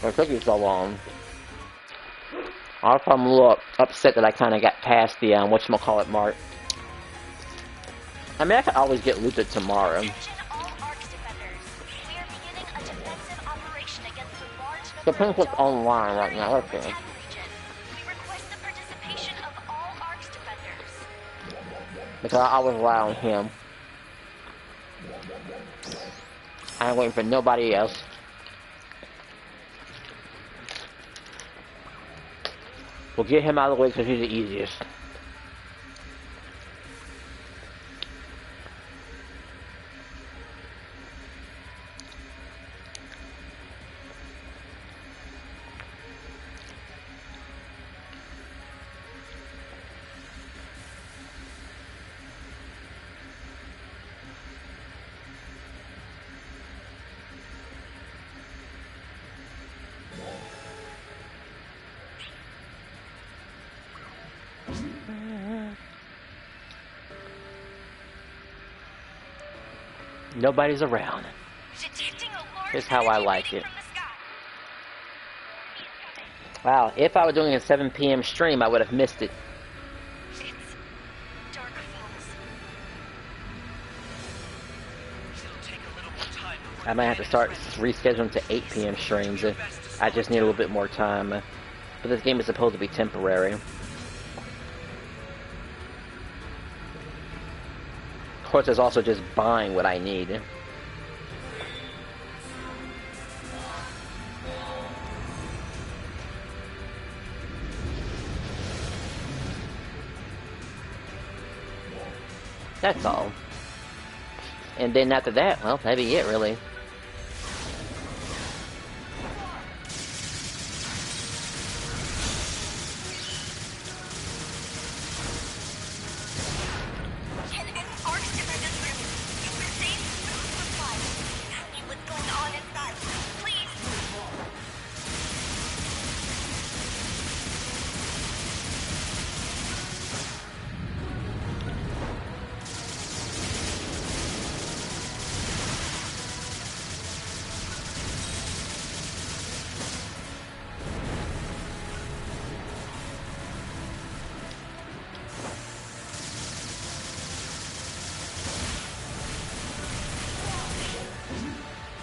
It took you so long. Also, I'm a little upset that I kind of got past the, whatchamacallit mark. I mean, I could always get looted tomorrow. Depends what's online right now. Let's see. Because I always rely on him. I ain't waiting for nobody else. We'll get him out of the way because he's the easiest. Nobody's around. Here's how I like it. Wow, if I were doing a 7 p.m. stream, I would have missed it. I might have to start rescheduling to 8 p.m. streams. I just need a little bit more time. But this game is supposed to be temporary. Of course, there's also just buying what I need. That's all. And then after that, well, that'd be it, really.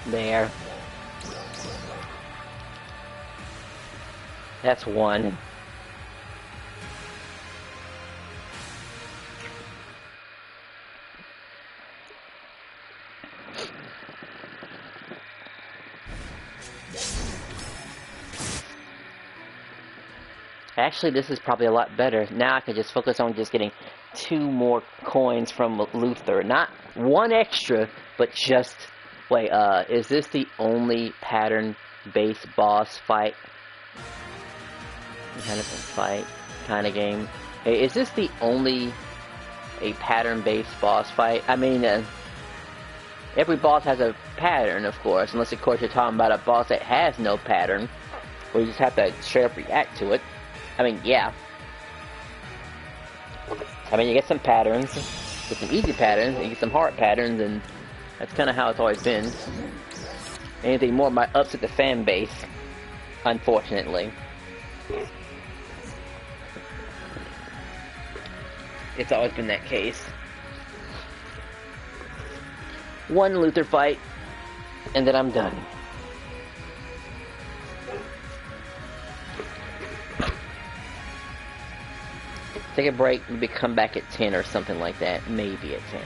There. That's one. Actually, this is probably a lot better. Now I can just focus on just getting 2 more coins from Luther. Not 1 extra, but just... Wait, is this the only pattern-based boss fight? Kind of game? Hey, is this the only pattern-based boss fight? I mean, every boss has a pattern, of course, unless, of course, you're talking about a boss that has no pattern, where you just have to straight up react to it. I mean, yeah. I mean, you get some patterns, get some easy patterns, and you get some hard patterns, and that's kind of how it's always been. Anything more might upset the fan base, unfortunately. It's always been that case. 1 Luther fight, and then I'm done. Take a break, maybe come back at 10 or something like that. Maybe at 10.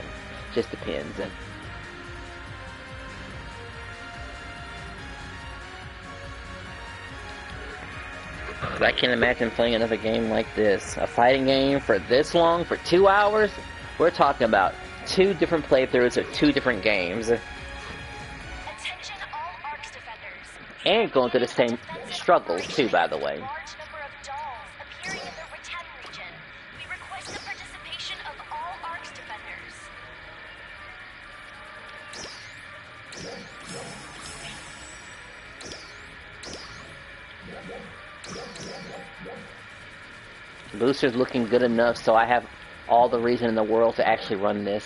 Just depends. But I can't imagine playing another game like this. A fighting game for this long, for 2 hours? We're talking about 2 different playthroughs of 2 different games. Attention all ARCS defenders. And going through the same struggles, too, by the way. Large number of dolls appearing in the Return region. We request the participation of all ARCS defenders. Booster's looking good enough, so I have all the reason in the world to actually run this.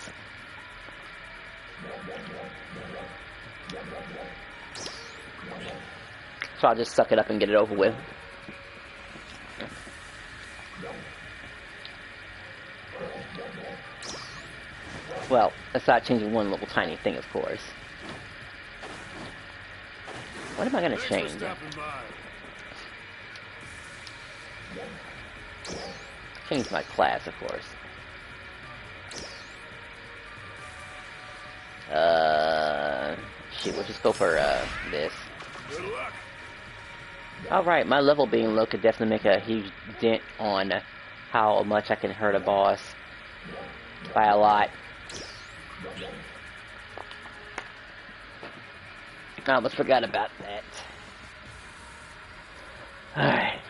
So I'll just suck it up and get it over with. Well, aside changing one little tiny thing, of course. What am I going to change? Change my class, of course. Shit, we'll just go for, this. Good luck. Alright, my level being low could definitely make a huge dent on how much I can hurt a boss. By a lot. I almost forgot about that. Alright.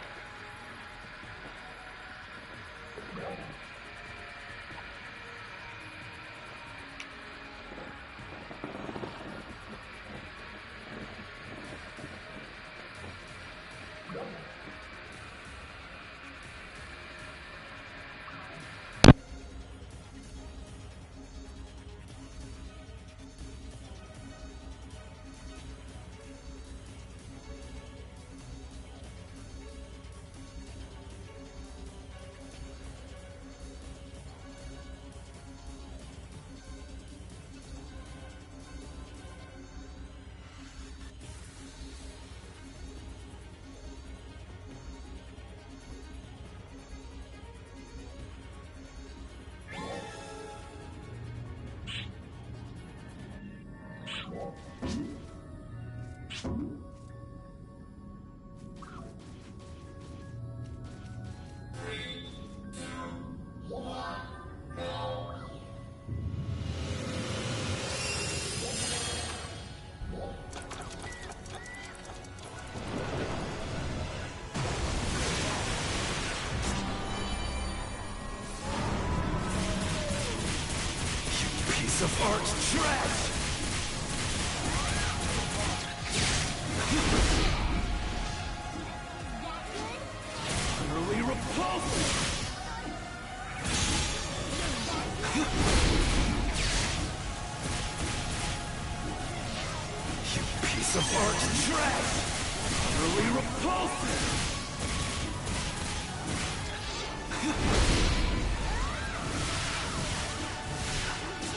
Piece of art trash! Utterly repulsive! You piece of art trash! Utterly repulsive!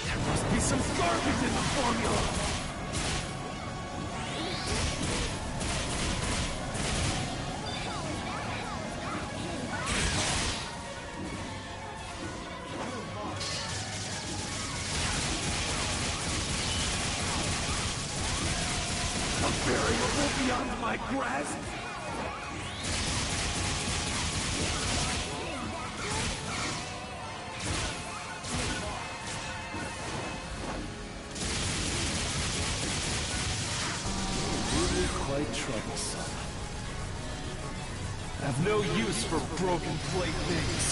There must be some garbage in the formula! A variable beyond my grasp? Really quite troublesome. I've no use for broken playthings.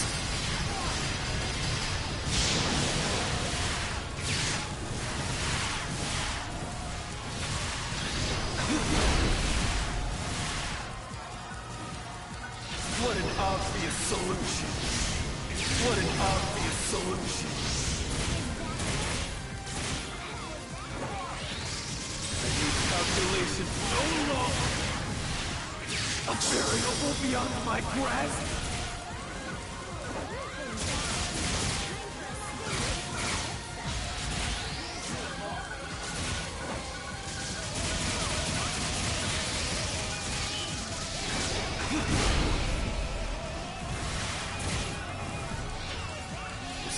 What an obvious solution. What an obvious solution. I need calculation no longer. A variable beyond my grasp?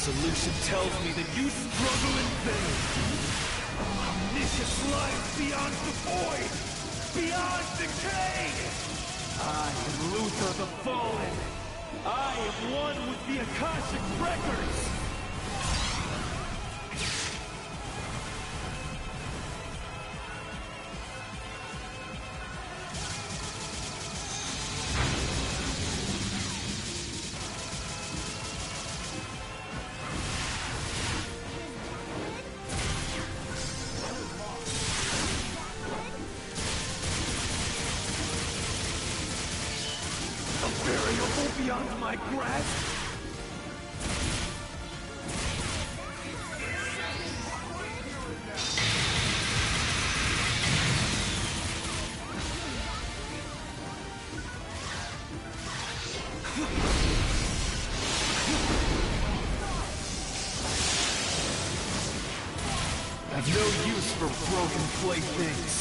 Solution tells me that you struggle in vain. Omniscience lies beyond the void, beyond decay. I am Luther the Fallen. I am one with the Akashic Records. Variable beyond my grasp? I've no use for broken playthings.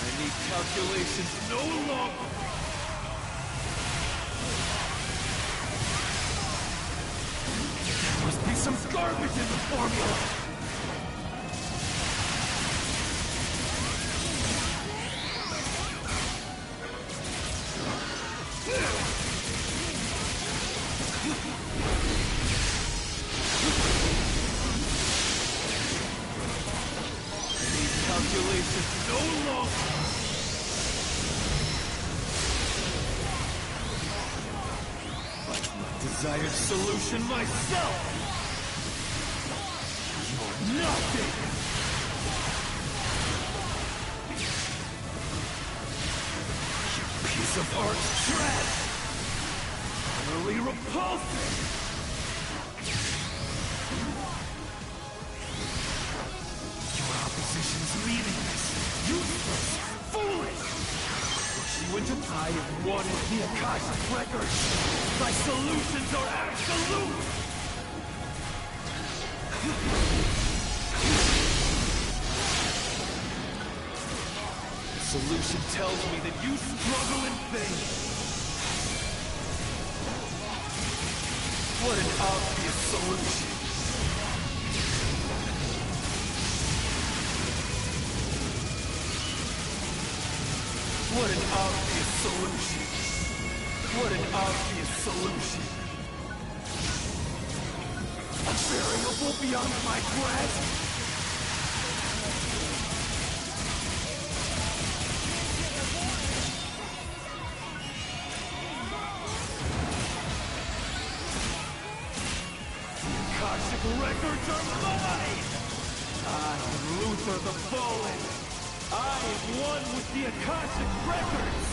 I need calculations no longer. There must be some garbage in the formula. Calculations no longer. My desired solution myself. You're nothing. You piece of art trash. Utterly repulsive. Opposition's meaningless, useless, foolish! Push you into I have wanted the Akashic Records! My solutions are absolute! The solution tells me that you struggle in vain. What an obvious solution! What an obvious solution. What an obvious solution. A variable beyond my grasp? The Akashic Records are mine! I am Luther the Fallen! I am one with the Akashic Records!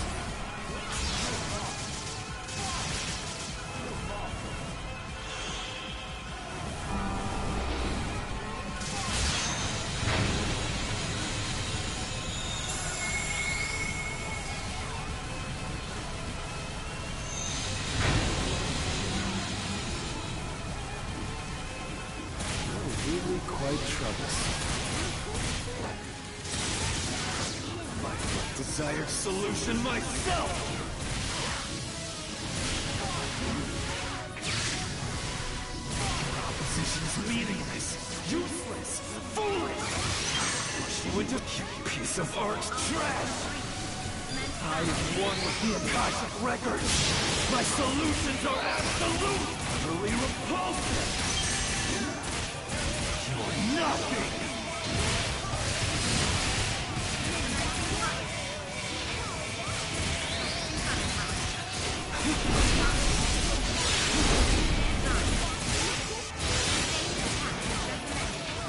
You're really quite troublesome. Desired solution myself! Opposition's meaningless, useless, foolish! Push you into a piece of art trash! I am one with the Akashic Records! My solutions are absolute! Utterly repulsive! You're nothing!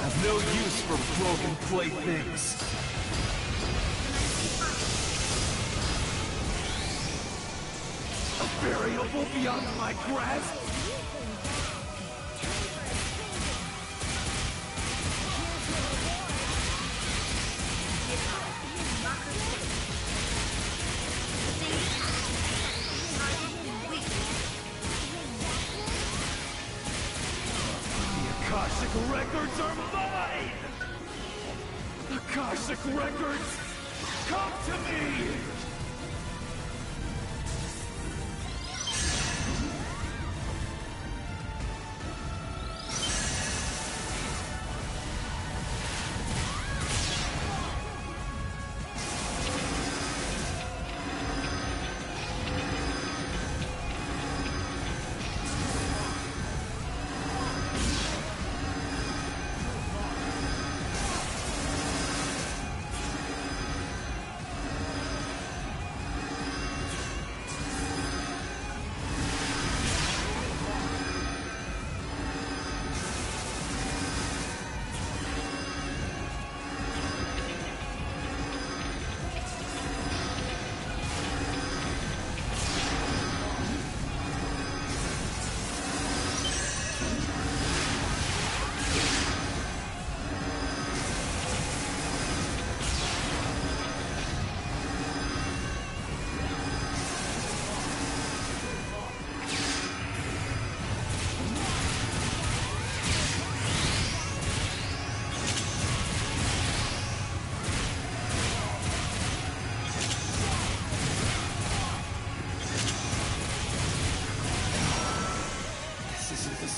I've no use for broken playthings. A variable beyond my grasp? Akashic Records are mine! Akashic Records, come to me!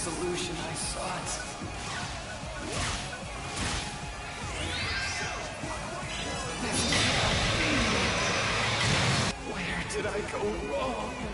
solution I sought. This cannot be. Where did I go wrong?